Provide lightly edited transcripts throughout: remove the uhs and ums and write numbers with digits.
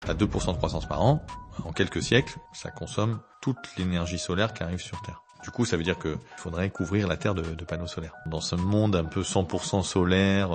À 2% de croissance par an, en quelques siècles, ça consomme toute l'énergie solaire qui arrive sur Terre. Du coup, ça veut dire qu'il faudrait couvrir la Terre de panneaux solaires. Dans ce monde un peu 100% solaire,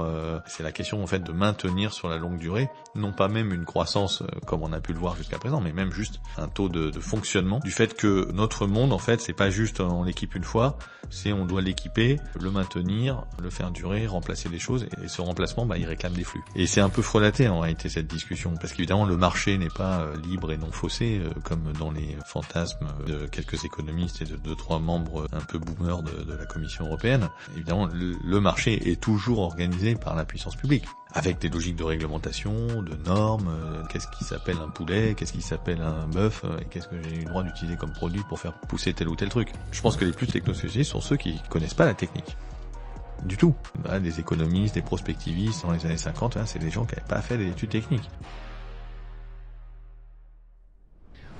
c'est la question en fait de maintenir sur la longue durée, non pas même une croissance comme on a pu le voir jusqu'à présent, mais même juste un taux de fonctionnement. Du fait que notre monde, en fait, c'est pas juste on l'équipe une fois, c'est on doit l'équiper, le maintenir, le faire durer, remplacer des choses, et ce remplacement, il réclame des flux. Et c'est un peu frelaté en réalité cette discussion, parce qu'évidemment le marché n'est pas libre et non faussé, comme dans les fantasmes de quelques économistes et de 2-3 membres un peu boomers de la Commission européenne. Évidemment, le marché est toujours organisé par la puissance publique, avec des logiques de réglementation, de normes, qu'est-ce qui s'appelle un poulet, qu'est-ce qui s'appelle un bœuf, et qu'est-ce que j'ai eu le droit d'utiliser comme produit pour faire pousser tel ou tel truc. Je pense que les plus technosocialistes sont ceux qui connaissent pas la technique. Du tout. Des économistes, des prospectivistes dans les années 50, c'est des gens qui n'avaient pas fait des études techniques.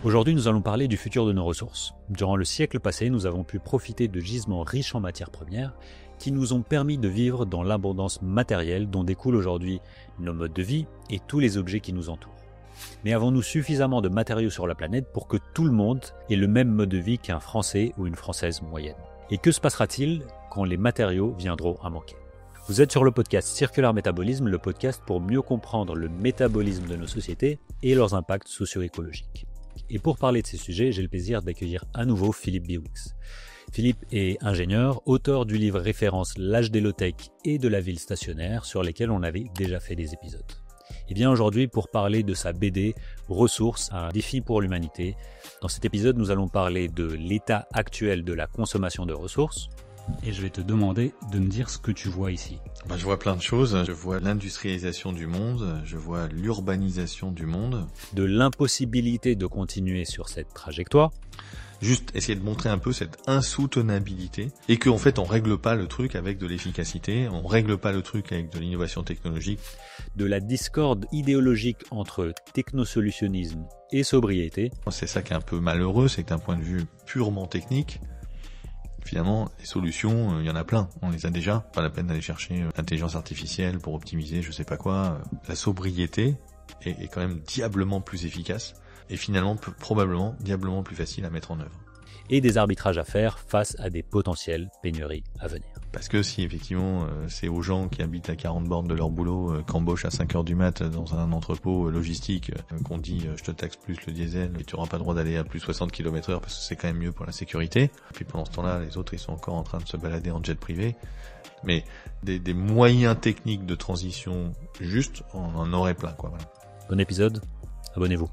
Aujourd'hui, nous allons parler du futur de nos ressources. Durant le siècle passé, nous avons pu profiter de gisements riches en matières premières qui nous ont permis de vivre dans l'abondance matérielle dont découlent aujourd'hui nos modes de vie et tous les objets qui nous entourent. Mais avons-nous suffisamment de matériaux sur la planète pour que tout le monde ait le même mode de vie qu'un Français ou une Française moyenne? Et que se passera-t-il quand les matériaux viendront à manquer? Vous êtes sur le podcast Circular Métabolisme, le podcast pour mieux comprendre le métabolisme de nos sociétés et leurs impacts socio-écologiques. Et pour parler de ces sujets, j'ai le plaisir d'accueillir à nouveau Philippe Biwix. Philippe est ingénieur, auteur du livre référence L'âge des low-tech et de la ville stationnaire, sur lesquels on avait déjà fait des épisodes. Et bien aujourd'hui, pour parler de sa BD Ressources, un défi pour l'humanité, dans cet épisode, nous allons parler de l'état actuel de la consommation de ressources. Et je vais te demander de me dire ce que tu vois ici. Je vois plein de choses. Je vois l'industrialisation du monde, je vois l'urbanisation du monde. De l'impossibilité de continuer sur cette trajectoire. Juste essayer de montrer un peu cette insoutenabilité et qu'en fait on règle pas le truc avec de l'efficacité, on règle pas le truc avec de l'innovation technologique. De la discorde idéologique entre technosolutionnisme et sobriété. C'est ça qui est un peu malheureux, c'est que d'un point de vue purement technique, finalement, les solutions, il y en a plein. On les a déjà. Pas la peine d'aller chercher l'intelligence artificielle pour optimiser je sais pas quoi. La sobriété est quand même diablement plus efficace et finalement probablement diablement plus facile à mettre en œuvre. Et des arbitrages à faire face à des potentielles pénuries à venir. Parce que si effectivement c'est aux gens qui habitent à 40 bornes de leur boulot qu'embauchent à 5h du mat dans un entrepôt logistique qu'on dit je te taxe plus le diesel et tu n'auras pas le droit d'aller à plus 60 km/h parce que c'est quand même mieux pour la sécurité. Puis pendant ce temps-là, les autres ils sont encore en train de se balader en jet privé. Mais des moyens techniques de transition juste, on en aurait plein quoi. Voilà. Bon épisode, abonnez-vous.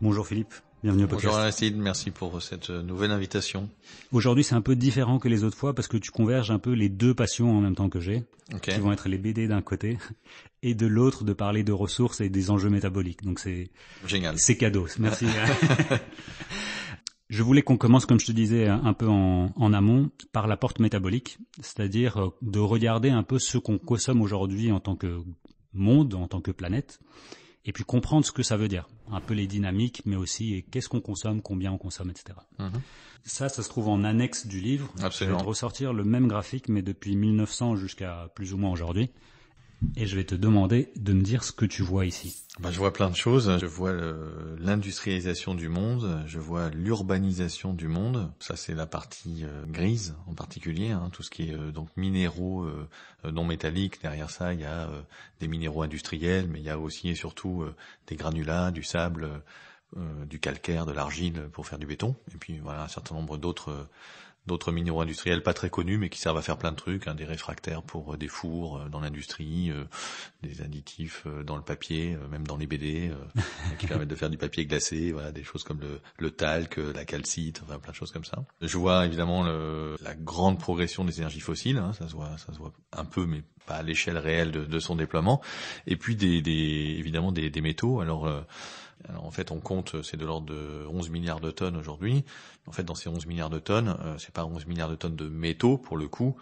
Bonjour Philippe. Bienvenue au podcast. Bonjour Aristide, merci pour cette nouvelle invitation. Aujourd'hui, c'est un peu différent que les autres fois parce que tu converges un peu les deux passions en même temps que j'ai, Okay. qui vont être les BD d'un côté et de l'autre de parler de ressources et des enjeux métaboliques. Donc c'est génial. C'est cadeau. Merci. Je voulais qu'on commence, comme je te disais, un peu en amont, par la porte métabolique, c'est-à-dire de regarder un peu ce qu'on consomme aujourd'hui en tant que monde, en tant que planète, et puis comprendre ce que ça veut dire, un peu les dynamiques, mais aussi et qu'est-ce qu'on consomme, combien on consomme, etc. Ça se trouve en annexe du livre. Absolument. Je vais te ressortir le même graphique, mais depuis 1900 jusqu'à plus ou moins aujourd'hui. Et je vais te demander de me dire ce que tu vois ici. Je vois plein de choses. Je vois l'industrialisation du monde, je vois l'urbanisation du monde. Ça, c'est la partie grise en particulier, tout ce qui est donc minéraux non métalliques. Derrière ça, il y a des minéraux industriels, mais il y a aussi et surtout des granulats, du sable, du calcaire, de l'argile pour faire du béton. Et puis voilà un certain nombre d'autres minéraux industriels pas très connus mais qui servent à faire plein de trucs, des réfractaires pour des fours dans l'industrie, des additifs dans le papier, même dans les BD qui permettent de faire du papier glacé, voilà, des choses comme le talc, la calcite, enfin plein de choses comme ça. Je vois évidemment la grande progression des énergies fossiles, ça se voit un peu mais pas à l'échelle réelle de son déploiement, et puis évidemment des métaux. Alors en fait, on compte, c'est de l'ordre de 11 milliards de tonnes aujourd'hui. En fait, dans ces 11 milliards de tonnes, c'est pas 11 milliards de tonnes de métaux pour le coup,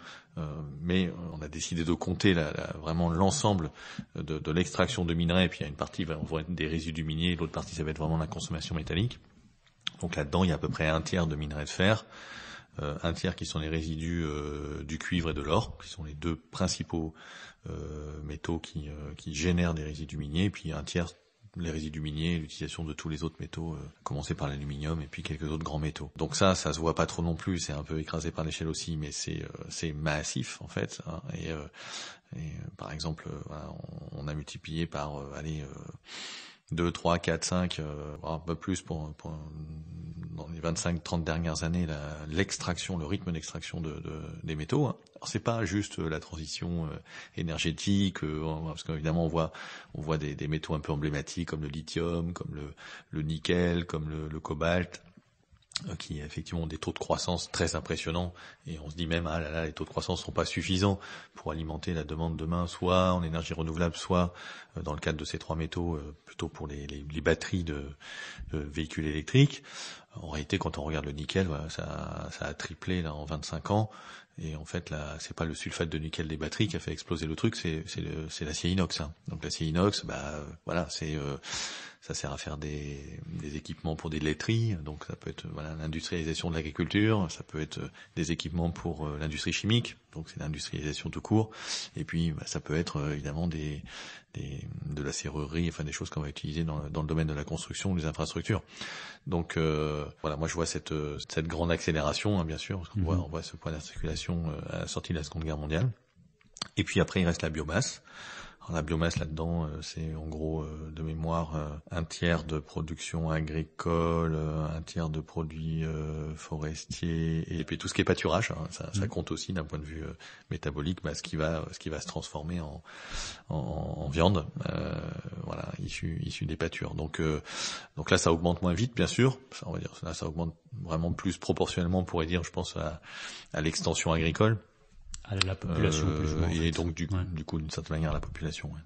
mais on a décidé de compter vraiment l'ensemble de l'extraction de minerais. Et puis il y a une partie va être des résidus miniers, l'autre partie ça va être vraiment la consommation métallique. Donc là-dedans, il y a à peu près un tiers de minerais de fer, un tiers qui sont les résidus du cuivre et de l'or, qui sont les deux principaux métaux qui génèrent des résidus miniers, et puis un tiers les résidus miniers, l'utilisation de tous les autres métaux, à commencer par l'aluminium et puis quelques autres grands métaux. Donc ça se voit pas trop non plus, c'est un peu écrasé par l'échelle aussi, mais c'est massif en fait. Hein, et par exemple, voilà, on a multiplié par 2, 3, 4, 5, un peu plus pour dans les 25-30 dernières années, l'extraction, le rythme d'extraction des métaux. Hein. Alors c'est pas juste la transition énergétique, parce qu'évidemment on voit des métaux un peu emblématiques comme le lithium, comme le nickel, comme le cobalt, qui effectivement ont des taux de croissance très impressionnants, et on se dit même les taux de croissance sont pas suffisants pour alimenter la demande demain, soit en énergie renouvelable, soit dans le cadre de ces 3 métaux, plutôt pour les batteries de véhicules électriques. En réalité, quand on regarde le nickel, voilà, ça a triplé là en 25 ans. Et en fait, là, c'est pas le sulfate de nickel des batteries qui a fait exploser le truc, c'est l'acier inox. Hein. Donc l'acier inox, voilà, ça sert à faire des équipements pour des laiteries. Donc ça peut être l'industrialisation de l'agriculture, ça peut être des équipements pour l'industrie chimique. Donc c'est l'industrialisation tout court. Et puis ça peut être évidemment de la serrurerie, enfin des choses qu'on va utiliser dans le domaine de la construction, des infrastructures. Donc moi je vois cette grande accélération, hein, bien sûr, parce qu'on on voit ce point d'articulation à la sortie de la Seconde Guerre mondiale. Et puis après il reste la biomasse. Alors, la biomasse là-dedans, c'est en gros de mémoire un tiers de production agricole, un tiers de produits forestiers, et puis tout ce qui est pâturage, hein, ça compte aussi d'un point de vue métabolique, ce qui va se transformer en viande, issu des pâtures. Donc là ça augmente moins vite, bien sûr. On va dire là ça augmente vraiment plus proportionnellement, on pourrait dire, je pense à l'extension agricole. À la population plus ou moins, et donc du coup d'une certaine manière à la population. Ouais.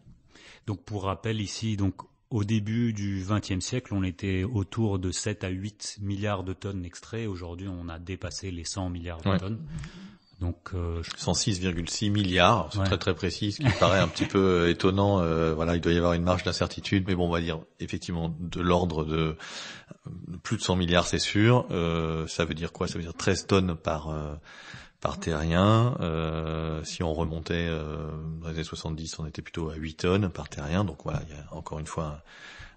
Donc pour rappel ici, donc au début du XXe siècle, on était autour de 7 à 8 milliards de tonnes extraits. Aujourd'hui, on a dépassé les 100 milliards de tonnes. Donc 106,6 milliards, c'est très très précis, ce qui paraît un petit peu étonnant. Il doit y avoir une marge d'incertitude, mais bon, on va dire effectivement de l'ordre de plus de 100 milliards, c'est sûr. Ça veut dire quoi? Ça veut dire 13 tonnes par terrien. Si on remontait dans les années 70, on était plutôt à 8 tonnes par terrien. Donc voilà, il y a encore une fois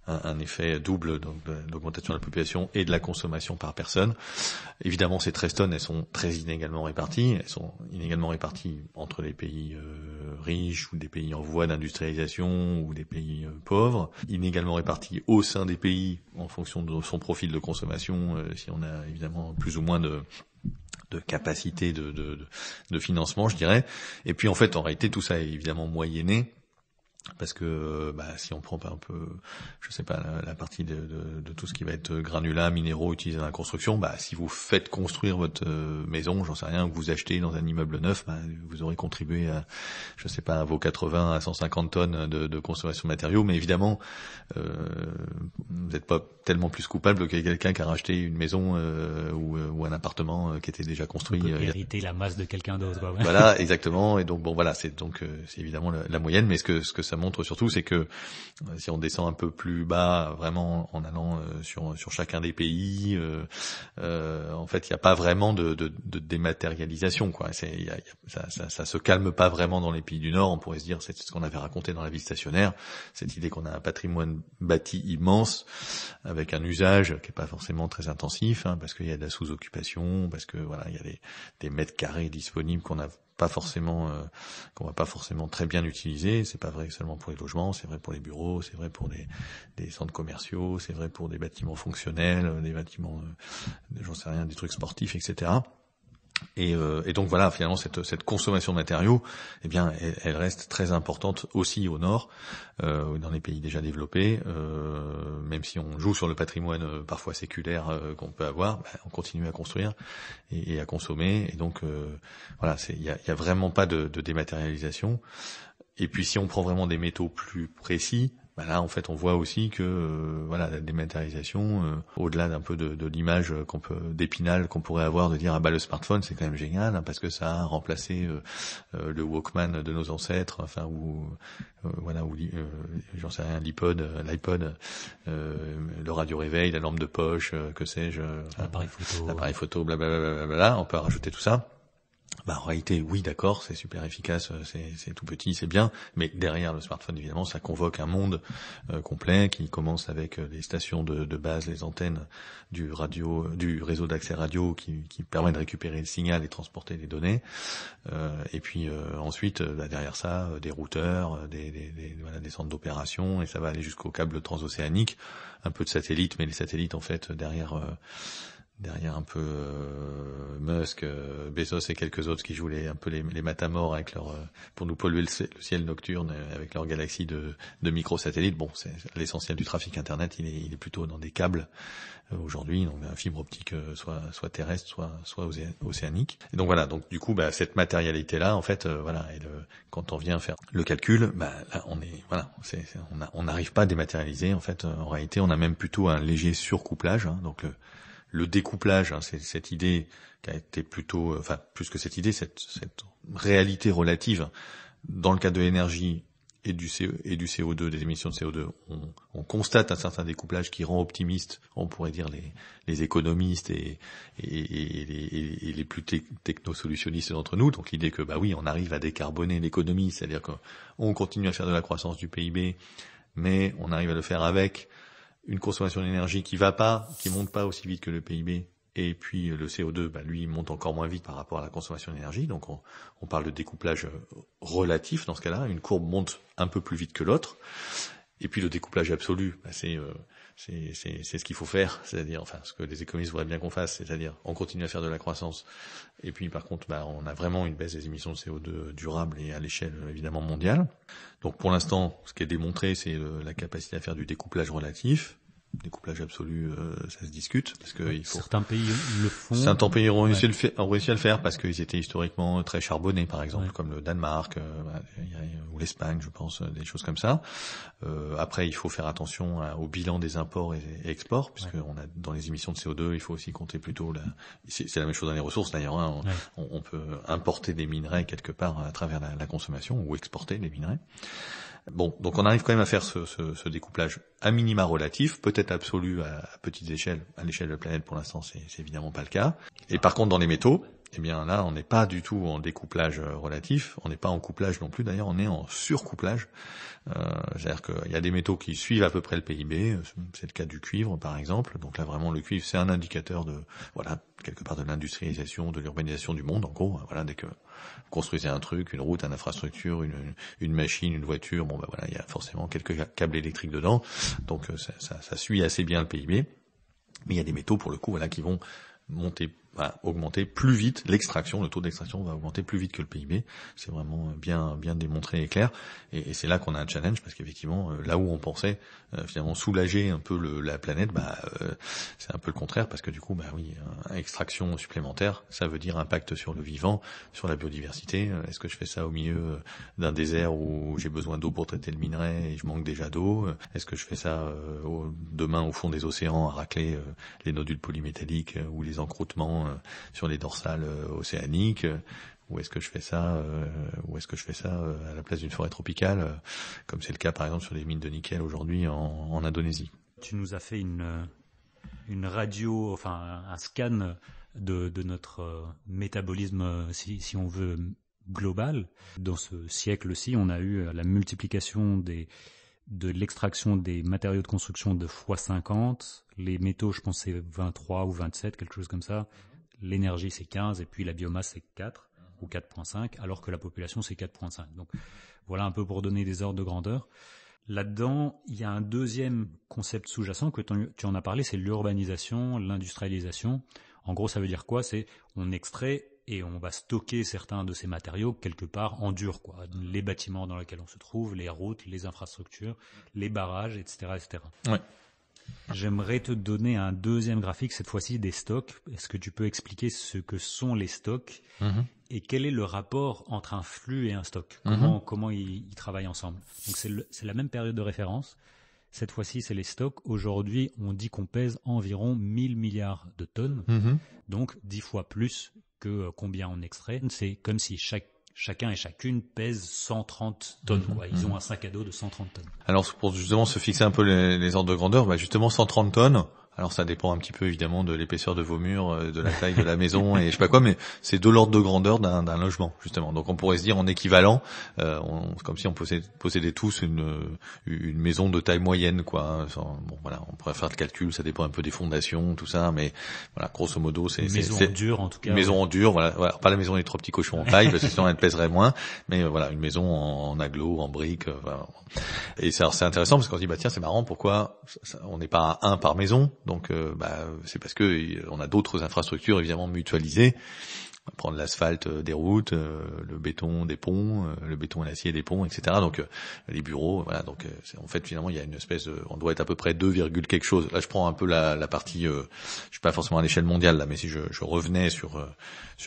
un effet double, donc de l'augmentation de la population et de la consommation par personne. Évidemment, ces 13 tonnes, elles sont très inégalement réparties. Elles sont inégalement réparties entre les pays riches ou des pays en voie d'industrialisation ou des pays pauvres. Inégalement réparties au sein des pays en fonction de son profil de consommation, si on a évidemment plus ou moins de capacité de financement, je dirais. Et puis en fait, en réalité, tout ça est évidemment moyenné, parce que si on prend pas un peu, je sais pas, la partie de tout ce qui va être granulats, minéraux utilisés dans la construction, si vous faites construire votre maison, j'en sais rien, ou que vous achetez dans un immeuble neuf, vous aurez contribué à, je sais pas, à vos 80 à 150 tonnes de consommation de matériaux, mais évidemment vous n'êtes pas tellement plus coupable que quelqu'un qui a racheté une maison ou un appartement qui était déjà construit. On peut hériter la masse de quelqu'un d'autre. Quoi. Voilà, exactement. Et donc c'est évidemment la moyenne, mais ce que ça montre surtout, c'est que si on descend un peu plus bas, vraiment en allant sur chacun des pays, en fait, il n'y a pas vraiment de dématérialisation, quoi. Ça se calme pas vraiment dans les pays du Nord. On pourrait se dire, c'est ce qu'on avait raconté dans la vie stationnaire, cette idée qu'on a un patrimoine bâti immense avec un usage qui est pas forcément très intensif, hein, parce qu'il y a de la sous-occupation, parce que il y a des mètres carrés disponibles qu'on va pas forcément très bien utiliser. C'est pas vrai seulement pour les logements, c'est vrai pour les bureaux, c'est vrai pour des centres commerciaux, c'est vrai pour des bâtiments fonctionnels, des bâtiments, j'en sais rien, des trucs sportifs, etc. Et donc voilà, finalement cette consommation de matériaux, elle reste très importante aussi au nord, dans les pays déjà développés. Même si on joue sur le patrimoine parfois séculaire qu'on peut avoir, on continue à construire et à consommer. Et donc il y a vraiment pas de dématérialisation. Et puis si on prend vraiment des métaux plus précis, là, en fait, on voit aussi que la dématérialisation, au-delà d'un peu de l'image d'épinal qu'on pourrait avoir de dire le smartphone c'est quand même génial, hein, parce que ça a remplacé le Walkman de nos ancêtres, j'en sais rien, l'iPod, le radio réveil, la lampe de poche, que sais-je, l'appareil photo, blablabla, on peut rajouter tout ça. En réalité, oui, d'accord, c'est super efficace, c'est tout petit, c'est bien, mais derrière le smartphone, évidemment, ça convoque un monde complet qui commence avec les stations de base, les antennes du réseau d'accès radio qui permet de récupérer le signal et transporter les données, et puis ensuite, derrière ça, des routeurs, des centres d'opération, et ça va aller jusqu'au câble transocéanique, un peu de satellites, mais les satellites, en fait, derrière un peu Musk, Bezos et quelques autres qui jouent un peu les matamors avec leur pour nous polluer le ciel nocturne avec leur galaxie de microsatellites. Bon, c'est l'essentiel du trafic internet, il est plutôt dans des câbles aujourd'hui, donc un fibre optique soit terrestre, soit océanique. Et donc voilà, donc du coup cette matérialité là en fait quand on vient faire le calcul, là on n'arrive pas à dématérialiser en fait, en réalité, on a même plutôt un léger surcouplage, donc le découplage, c'est cette idée qui a été plutôt, plus que cette idée, cette réalité relative. Dans le cas de l'énergie et du CO2, des émissions de CO2, on constate un certain découplage qui rend optimiste, on pourrait dire les économistes et les plus technosolutionnistes d'entre nous. Donc l'idée que oui, on arrive à décarboner l'économie, c'est-à-dire qu'on continue à faire de la croissance du PIB, mais on arrive à le faire avec une consommation d'énergie qui monte pas aussi vite que le PIB, et puis le CO2, lui, il monte encore moins vite par rapport à la consommation d'énergie. Donc on parle de découplage relatif dans ce cas-là. Une courbe monte un peu plus vite que l'autre. Et puis le découplage absolu, c'est ce qu'il faut faire, c'est-à-dire ce que les économistes voudraient bien qu'on fasse, c'est-à-dire on continue à faire de la croissance. Et puis par contre, on a vraiment une baisse des émissions de CO2 durable et à l'échelle évidemment mondiale. Donc pour l'instant, ce qui est démontré, c'est la capacité à faire du découplage relatif. Découplage absolu, ça se discute parce que certains pays le font. Certains pays ont réussi à le faire parce qu'ils étaient historiquement très charbonnés, par exemple, comme le Danemark ou l'Espagne, je pense, des choses comme ça. Après, il faut faire attention au bilan des imports et exports, puisque on a dans les émissions de CO2, il faut aussi compter plutôt c'est la même chose dans les ressources d'ailleurs. On peut importer des minerais quelque part à travers la consommation ou exporter des minerais. Bon, donc on arrive quand même à faire ce découplage à minima relatif, peut-être absolu à petites échelles, à l'échelle de la planète pour l'instant, c'est évidemment pas le cas. Et par contre dans les métaux, là on n'est pas du tout en découplage relatif, on n'est pas en couplage non plus, d'ailleurs on est en surcouplage. C'est-à-dire qu'il y a des métaux qui suivent à peu près le PIB, c'est le cas du cuivre par exemple. Donc là vraiment le cuivre c'est un indicateur de quelque part de l'industrialisation, de l'urbanisation du monde en gros. Dès que vous construisez un truc, une route, une infrastructure, une machine, une voiture, il y a forcément quelques câbles électriques dedans. Donc ça suit assez bien le PIB. Mais il y a des métaux pour le coup qui vont augmenter plus vite, le taux d'extraction va augmenter plus vite que le PIB. C'est vraiment bien démontré et clair. Et c'est là qu'on a un challenge parce qu'effectivement, là où on pensait finalement soulager un peu la planète, c'est un peu le contraire parce que du coup, extraction supplémentaire, ça veut dire impact sur le vivant, sur la biodiversité. Est-ce que je fais ça au milieu d'un désert où j'ai besoin d'eau pour traiter le minerai et je manque déjà d'eau? Est-ce que je fais ça demain au fond des océans à racler les nodules polymétalliques ou les encroûtements sur les dorsales océaniques, ou est-ce que je fais ça à la place d'une forêt tropicale, comme c'est le cas par exemple sur les mines de nickel aujourd'hui en Indonésie. Tu nous as fait une radio, un scan de notre métabolisme, si on veut, global. Dans ce siècle-ci, on a eu la multiplication de l'extraction des matériaux de construction de x50, les métaux, je pense, c'est 23 ou 27, quelque chose comme ça. L'énergie, c'est 15, et puis la biomasse, c'est 4 ou 4.5, alors que la population, c'est 4.5. Donc, voilà un peu pour donner des ordres de grandeur. Là-dedans, il y a un deuxième concept sous-jacent que tu en as parlé, c'est l'urbanisation, l'industrialisation. En gros, ça veut dire quoi? C'est on extrait et on va stocker certains de ces matériaux quelque part en dur, les bâtiments dans lesquels on se trouve, les routes, les infrastructures, les barrages, etc., etc. Ouais. J'aimerais te donner un deuxième graphique, cette fois-ci des stocks. Est-ce que tu peux expliquer ce que sont les stocks et quel est le rapport entre un flux et un stock? Comment ils travaillent ensemble? Donc c'est la même période de référence. Cette fois-ci, c'est les stocks. Aujourd'hui, on dit qu'on pèse environ 1000 milliards de tonnes, donc 10 fois plus que combien on extrait. C'est comme si chacun et chacune pèse 130 tonnes. Ils ont un sac à dos de 130 tonnes. Alors pour justement se fixer un peu les ordres de grandeur, justement 130 tonnes, Alors ça dépend un petit peu évidemment de l'épaisseur de vos murs, de la taille de la maison et je sais pas quoi, mais c'est de l'ordre de grandeur d'un logement justement. Donc on pourrait se dire en équivalent, comme si on possédait tous une maison de taille moyenne, quoi. Bon voilà, on pourrait faire le calcul, ça dépend un peu des fondations, tout ça, mais voilà, grosso modo c'est une maison en dur en tout cas. Une maison en dur, voilà, pas la maison des 3 petits cochons en taille, parce que sinon elle pèserait moins, mais voilà, une maison en aglo, en briques, voilà. Et c'est intéressant parce qu'on se dit bah tiens, c'est marrant, pourquoi on n'est pas à 1 par maison. Donc c'est parce que on a d'autres infrastructures évidemment mutualisées. On va prendre l'asphalte des routes, le béton des ponts, le béton et l'acier des ponts, etc. Donc les bureaux, voilà. Donc en fait finalement il y a une espèce de, on doit être à peu près 2, quelque chose. Là je prends un peu la partie, je suis pas forcément à l'échelle mondiale là, mais si je revenais sur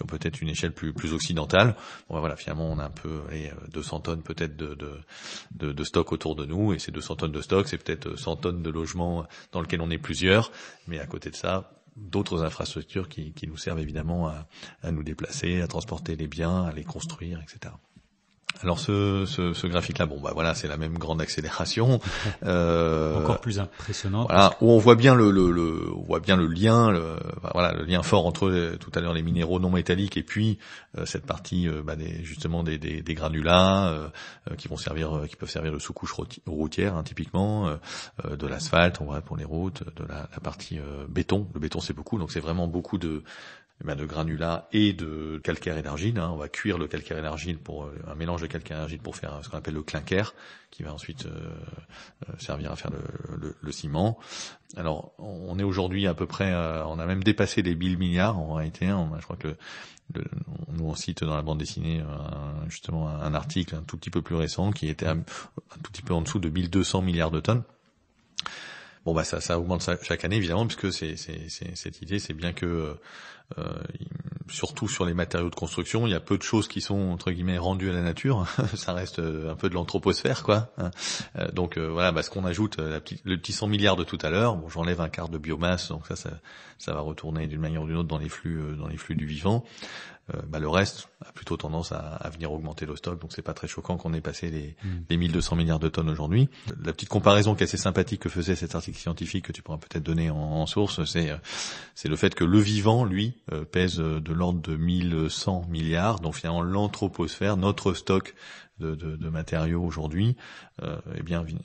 peut-être une échelle plus occidentale, bon voilà, finalement on a un peu 200 tonnes peut-être de stock autour de nous, et ces 200 tonnes de stock, c'est peut-être 100 tonnes de logements dans lesquels on est plusieurs, mais à côté de ça, d'autres infrastructures qui nous servent évidemment à nous déplacer, à transporter les biens, à les construire, etc. Alors ce graphique-là, bon bah voilà, c'est la même grande accélération, encore plus impressionnante. Voilà, où on voit bien le lien, le lien fort entre tout à l'heure les minéraux non métalliques et puis cette partie des granulats qui peuvent servir de sous-couche routière, hein, typiquement, de l'asphalte, on voit pour les routes, de la partie béton. Le béton c'est beaucoup, donc c'est vraiment beaucoup de granulats et de calcaire et d'argile, hein. On va cuire le calcaire et l'argile pour un mélange de calcaire et d'argile pour faire ce qu'on appelle le clinker, qui va ensuite servir à faire le ciment. Alors, on est aujourd'hui à peu près, on a même dépassé les 1000 milliards en réalité. Je crois que nous on cite dans la bande dessinée justement un article un tout petit peu plus récent qui était un tout petit peu en dessous de 1200 milliards de tonnes. Bon bah ça augmente chaque année évidemment, puisque c'est cette idée, c'est bien que surtout sur les matériaux de construction, il y a peu de choses qui sont entre guillemets rendues à la nature. Ça reste un peu de l'anthroposphère, quoi. Donc voilà, ce qu'on ajoute, le petit 100 milliards de tout à l'heure. Bon, j'enlève un quart de biomasse, donc ça va retourner d'une manière ou d'une autre dans les flux du vivant. Le reste a plutôt tendance à venir augmenter le stock, donc c'est pas très choquant qu'on ait passé les 1200 milliards de tonnes aujourd'hui. La petite comparaison qui est assez sympathique que faisait cet article scientifique que tu pourras peut-être donner en source, c'est le fait que le vivant, lui, pèse de l'ordre de 1100 milliards, donc finalement l'anthroposphère, notre stock de matériaux aujourd'hui,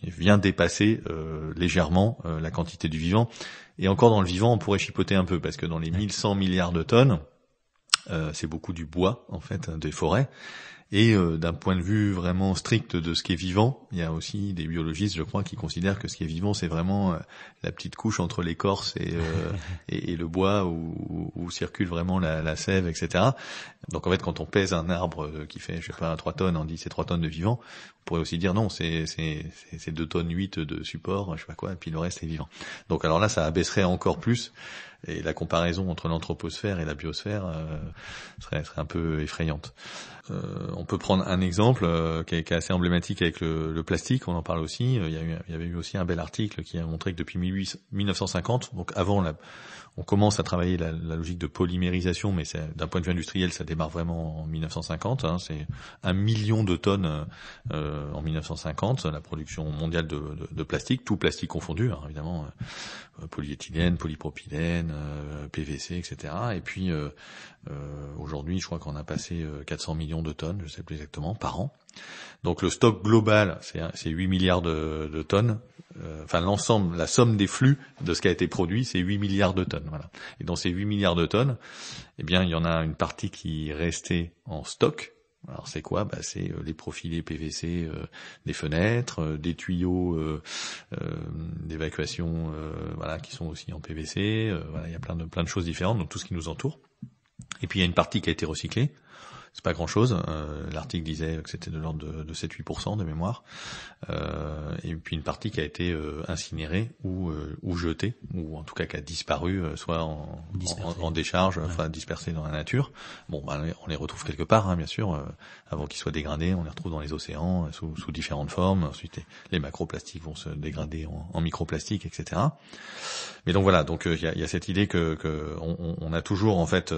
vient dépasser légèrement la quantité du vivant. Et encore dans le vivant, on pourrait chipoter un peu, parce que dans les 1100 milliards de tonnes, c'est beaucoup du bois, en fait, des forêts. Et d'un point de vue vraiment strict de ce qui est vivant, il y a aussi des biologistes, je crois, qui considèrent que ce qui est vivant, c'est vraiment la petite couche entre l'écorce et le bois où circule vraiment la sève, etc. Donc en fait, quand on pèse un arbre qui fait, 3 tonnes, on dit c'est 3 tonnes de vivant, on pourrait aussi dire non, c'est 2 tonnes 8 de support, je sais pas quoi, et puis le reste est vivant. Donc alors là, ça abaisserait encore plus, et la comparaison entre l'anthroposphère et la biosphère serait un peu effrayante. On peut prendre un exemple qui est assez emblématique avec le plastique, on en parle aussi. Il y avait eu aussi un bel article qui a montré que depuis 1950, donc avant on commence à travailler la logique de polymérisation, mais d'un point de vue industriel, ça démarre vraiment en 1950. C'est 1 million de tonnes en 1950, la production mondiale de plastique, tout plastique confondu, hein, évidemment, polyéthylène, polypropylène, PVC, etc. Et puis aujourd'hui, je crois qu'on a passé 400 millions de tonnes, je sais plus exactement, par an. Donc le stock global, c'est 8 milliards de tonnes. L'ensemble, la somme des flux de ce qui a été produit, c'est 8 milliards de tonnes. Voilà. Et dans ces 8 milliards de tonnes, il y en a une partie qui est restée en stock. Alors c'est quoi ? C'est les profilés PVC des fenêtres, des tuyaux d'évacuation qui sont aussi en PVC. Il y a plein de choses différentes, donc tout ce qui nous entoure. Et puis il y a une partie qui a été recyclée. C'est pas grand chose. L'article disait que c'était de l'ordre de 7-8% de mémoire. Et puis une partie qui a été incinérée ou jetée, ou en tout cas qui a disparu, soit en décharge, dispersée dans la nature. Bon, on les retrouve quelque part, hein, bien sûr, avant qu'ils soient dégradés. On les retrouve dans les océans sous différentes formes. Ensuite, les macroplastiques vont se dégrader en microplastiques, etc. Mais donc voilà, il y a cette idée que on a toujours en fait,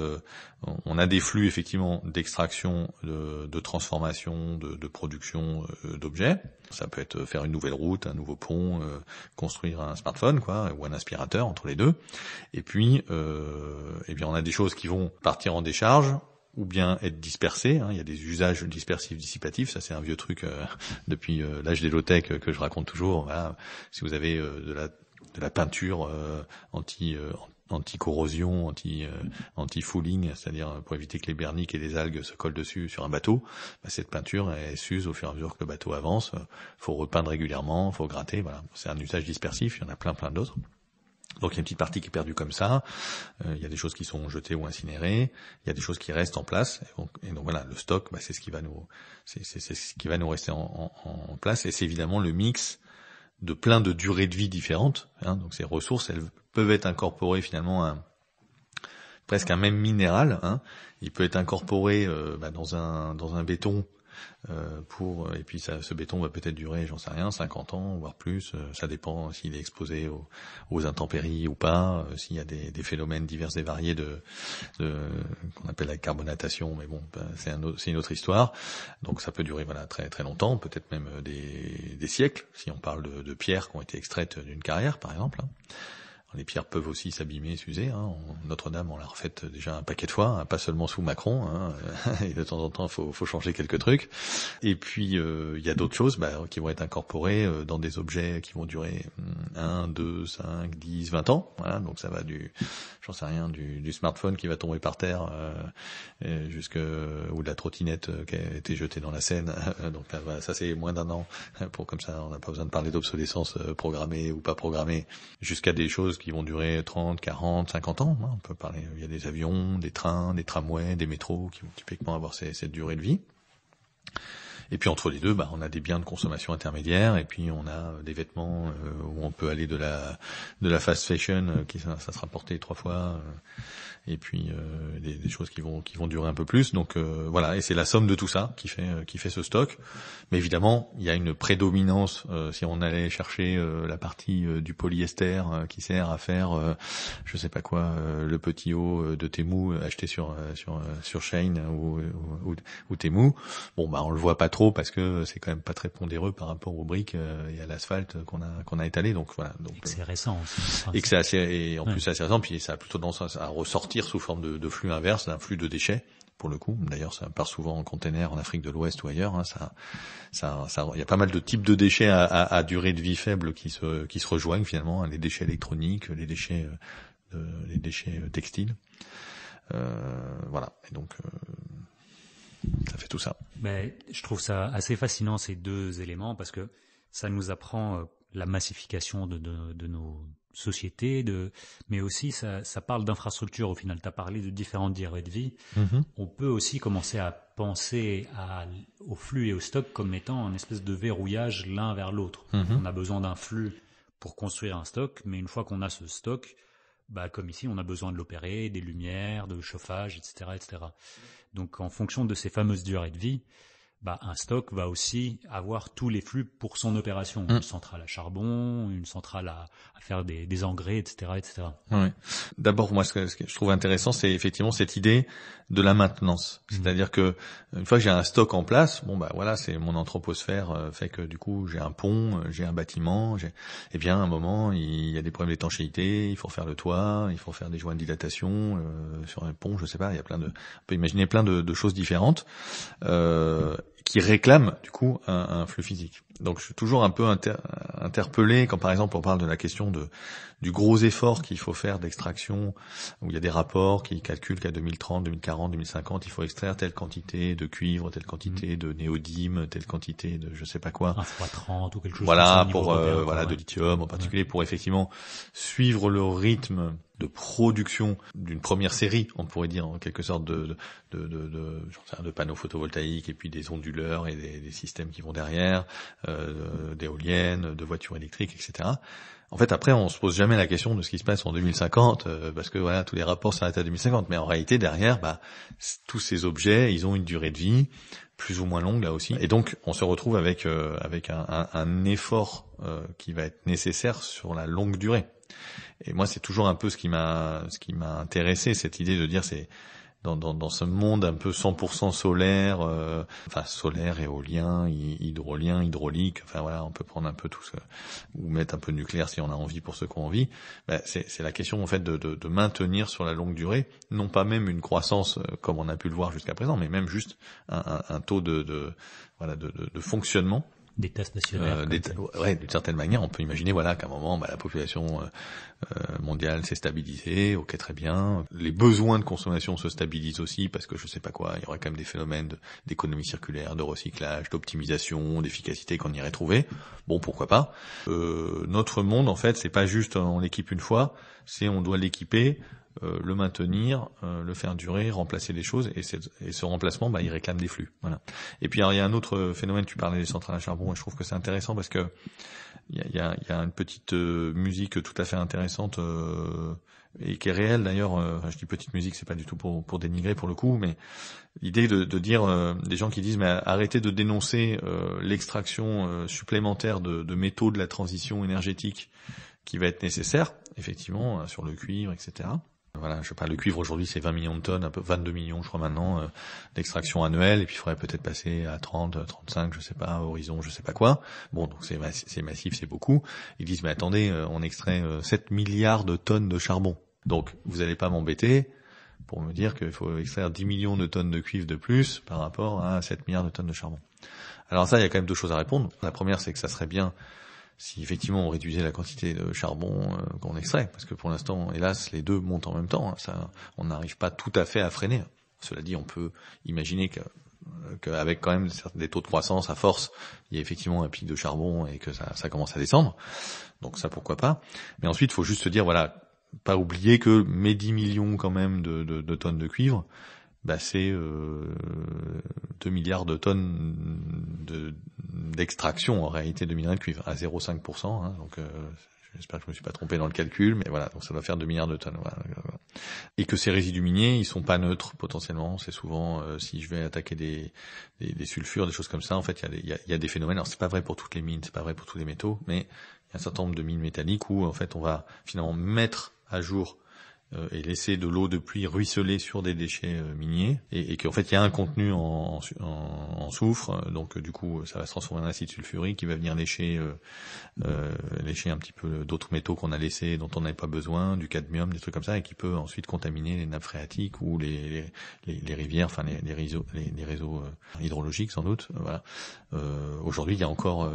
on a des flux effectivement d'extraction d'extraction, de transformation, de production d'objets. Ça peut être faire une nouvelle route, un nouveau pont, construire un smartphone, quoi, ou un aspirateur, entre les deux. Et puis, eh bien, on a des choses qui vont partir en décharge, ou bien être dispersées. Il y a des usages dispersifs dissipatifs. Ça, c'est un vieux truc depuis l'âge des low-tech que je raconte toujours. Voilà. Si vous avez de la peinture anti-corrosion, anti-fouling, c'est-à-dire pour éviter que les berniques et les algues se collent dessus sur un bateau, cette peinture, elle s'use au fur et à mesure que le bateau avance. Faut repeindre régulièrement, faut gratter, voilà. C'est un usage dispersif, il y en a plein d'autres. Donc il y a une petite partie qui est perdue comme ça, il y a des choses qui sont jetées ou incinérées, il y a des choses qui restent en place, et donc voilà, le stock, c'est ce qui va nous rester en place, et c'est évidemment le mix de plein de durées de vie différentes, donc ces ressources, elles peuvent être incorporées finalement à presque un même minéral, il peut être incorporé dans un béton, et puis ce béton va peut-être durer, j'en sais rien, 50 ans, voire plus, ça dépend s'il est exposé aux intempéries ou pas, s'il y a des phénomènes divers et variés qu'on appelle la carbonatation, mais bon, c'est une autre histoire. Donc ça peut durer très très longtemps, peut-être même des siècles, si on parle de pierres qui ont été extraites d'une carrière, par exemple. Les pierres peuvent aussi s'abîmer, s'user. Notre-Dame, on l'a refaite déjà un paquet de fois, pas seulement sous Macron. Et de temps en temps, faut changer quelques trucs. Et puis, il y a d'autres choses qui vont être incorporées dans des objets qui vont durer 1, 2, 5, 10, 20 ans. Voilà, donc ça va j'en sais rien, du smartphone qui va tomber par terre, ou de la trottinette qui a été jetée dans la Seine. Donc voilà, ça c'est moins d'1 an. Comme ça, on n'a pas besoin de parler d'obsolescence programmée ou pas programmée, jusqu'à des choses qui vont durer 30, 40, 50 ans. On peut parler, il y a des avions, des trains, des tramways, des métros qui vont typiquement avoir cette durée de vie. Et puis entre les deux, on a des biens de consommation intermédiaires, et puis on a des vêtements où on peut aller de la fast fashion ça sera porté 3 fois, et puis des choses qui vont durer un peu plus. Donc voilà, et c'est la somme de tout ça qui fait ce stock. Mais évidemment, il y a une prédominance si on allait chercher la partie du polyester qui sert à faire je sais pas quoi, le petit haut de Temu acheté sur Shein ou Temu. Bon on le voit pas trop parce que c'est quand même pas très pondéreux par rapport aux briques et à l'asphalte qu'on a étalé. Donc voilà. Et que c'est récent aussi. Et que c'est assez plus assez récent. Puis ça a plutôt tendance à ressortir sous forme de flux inverse, d'un flux de déchets. Pour le coup, d'ailleurs, ça part souvent en container en Afrique de l'Ouest ou ailleurs. Il y a pas mal de types de déchets à durée de vie faible qui se rejoignent finalement. Les déchets électroniques, les déchets textiles. Voilà. Et donc, ça fait tout ça. Mais je trouve ça assez fascinant ces deux éléments parce que ça nous apprend la massification de nos sociétés, mais aussi ça parle d'infrastructure au final. Tu as parlé de différentes durées de vie. Mm-hmm. On peut aussi commencer à penser au flux et au stock comme étant une espèce de verrouillage l'un vers l'autre. Mm-hmm. On a besoin d'un flux pour construire un stock, mais une fois qu'on a ce stock, comme ici, on a besoin de l'opérer, des lumières, de chauffage, etc., etc. Donc, en fonction de ces fameuses durées de vie, un stock va aussi avoir tous les flux pour son opération. Une centrale à charbon, une centrale à faire des engrais, etc., etc. Ouais. D'abord, moi, ce que je trouve intéressant, c'est effectivement cette idée de la maintenance. C'est-à-dire que une fois que j'ai un stock en place, voilà, c'est mon anthroposphère fait que du coup, j'ai un pont, j'ai un bâtiment, et bien à un moment, il y a des problèmes d'étanchéité, il faut refaire le toit, il faut faire des joints de dilatation sur un pont, je sais pas, on peut imaginer plein de choses différentes. Qui réclament du coup un flux physique. Donc je suis toujours un peu interpellé quand par exemple on parle de la question du gros effort qu'il faut faire d'extraction, où il y a des rapports qui calculent qu'à 2030, 2040, 2050, il faut extraire telle quantité de cuivre, telle quantité de néodyme, telle quantité de je sais pas quoi. 1x30 ou quelque chose voilà, comme ça. Pour de lithium en particulier, pour effectivement suivre le rythme de production d'une première série, on pourrait dire en quelque sorte de panneaux photovoltaïques et puis des onduleurs et des systèmes qui vont derrière, d'éoliennes, de voitures électriques, etc. En fait, après, on se pose jamais la question de ce qui se passe en 2050, parce que voilà, tous les rapports s'arrêtent à 2050. Mais en réalité, derrière, tous ces objets, ils ont une durée de vie plus ou moins longue là aussi. Et donc, on se retrouve avec un effort qui va être nécessaire sur la longue durée. Et moi, c'est toujours un peu ce qui m'a intéressé, cette idée de dire dans ce monde un peu 100% solaire, enfin solaire, éolien, hydrolien, hydraulique, enfin voilà, on peut prendre un peu tout ça, ou mettre un peu de nucléaire si on a envie pour ceux qui ont envie. C'est la question en fait de maintenir sur la longue durée, non pas même une croissance comme on a pu le voir jusqu'à présent, mais même juste un taux de fonctionnement. D'état stationnaire. D'une certaine manière, on peut imaginer qu'à un moment, la population mondiale s'est stabilisée, ok, très bien. Les besoins de consommation se stabilisent aussi parce que je sais pas quoi, il y aura quand même des phénomènes d'économie circulaire, de recyclage, d'optimisation, d'efficacité qu'on irait trouver. Bon, pourquoi pas. Notre monde, en fait, c'est pas juste on l'équipe une fois, c'est on doit l'équiper, le maintenir, le faire durer, remplacer les choses, et ce remplacement, il réclame des flux. Voilà. Et puis alors, il y a un autre phénomène, tu parlais des centrales à charbon, et je trouve que c'est intéressant parce que il y a une petite musique tout à fait intéressante et qui est réelle d'ailleurs. Je dis petite musique, c'est pas du tout pour dénigrer pour le coup, mais l'idée de dire des gens qui disent mais arrêtez de dénoncer l'extraction supplémentaire de métaux de la transition énergétique qui va être nécessaire, effectivement, sur le cuivre, etc. Voilà, je sais pas, le cuivre aujourd'hui c'est 20 millions de tonnes, un peu 22 millions je crois maintenant d'extraction annuelle, et puis il faudrait peut-être passer à 30, 35, je sais pas, horizon, je sais pas quoi. Bon, donc c'est massif, c'est beaucoup. Ils disent mais attendez, on extrait 7 milliards de tonnes de charbon. Donc vous allez pas m'embêter pour me dire qu'il faut extraire 10 millions de tonnes de cuivre de plus par rapport à 7 milliards de tonnes de charbon. Alors ça, il y a quand même deux choses à répondre. La première, c'est que ça serait bien si effectivement on réduisait la quantité de charbon qu'on extrait, parce que pour l'instant, hélas, les deux montent en même temps, ça, on n'arrive pas tout à fait à freiner. Cela dit, on peut imaginer qu'avec quand même des taux de croissance à force, il y a effectivement un pic de charbon et que ça commence à descendre. Donc ça, pourquoi pas. Mais ensuite, il faut juste se dire, pas oublier que mes 10 millions quand même de tonnes de cuivre, c'est 2 milliards de tonnes d'extraction en réalité de minerais de cuivre à 0,5%. Donc j'espère que je me suis pas trompé dans le calcul, mais voilà, donc ça doit faire 2 milliards de tonnes. Voilà. Et que ces résidus miniers, ils sont pas neutres potentiellement. C'est souvent si je vais attaquer des sulfures, des choses comme ça. En fait, il y a des phénomènes. Alors c'est pas vrai pour toutes les mines, c'est pas vrai pour tous les métaux, mais il y a un certain nombre de mines métalliques où en fait on va finalement mettre à jour et laisser de l'eau de pluie ruisseler sur des déchets miniers, et qu'en fait il y a un contenu en soufre, donc du coup ça va se transformer en acide sulfurique qui va venir lécher un petit peu d'autres métaux qu'on a laissés, dont on n'avait pas besoin, du cadmium, des trucs comme ça, et qui peut ensuite contaminer les nappes phréatiques ou les rivières, enfin les réseaux hydrologiques sans doute. Voilà. Aujourd'hui il y a encore,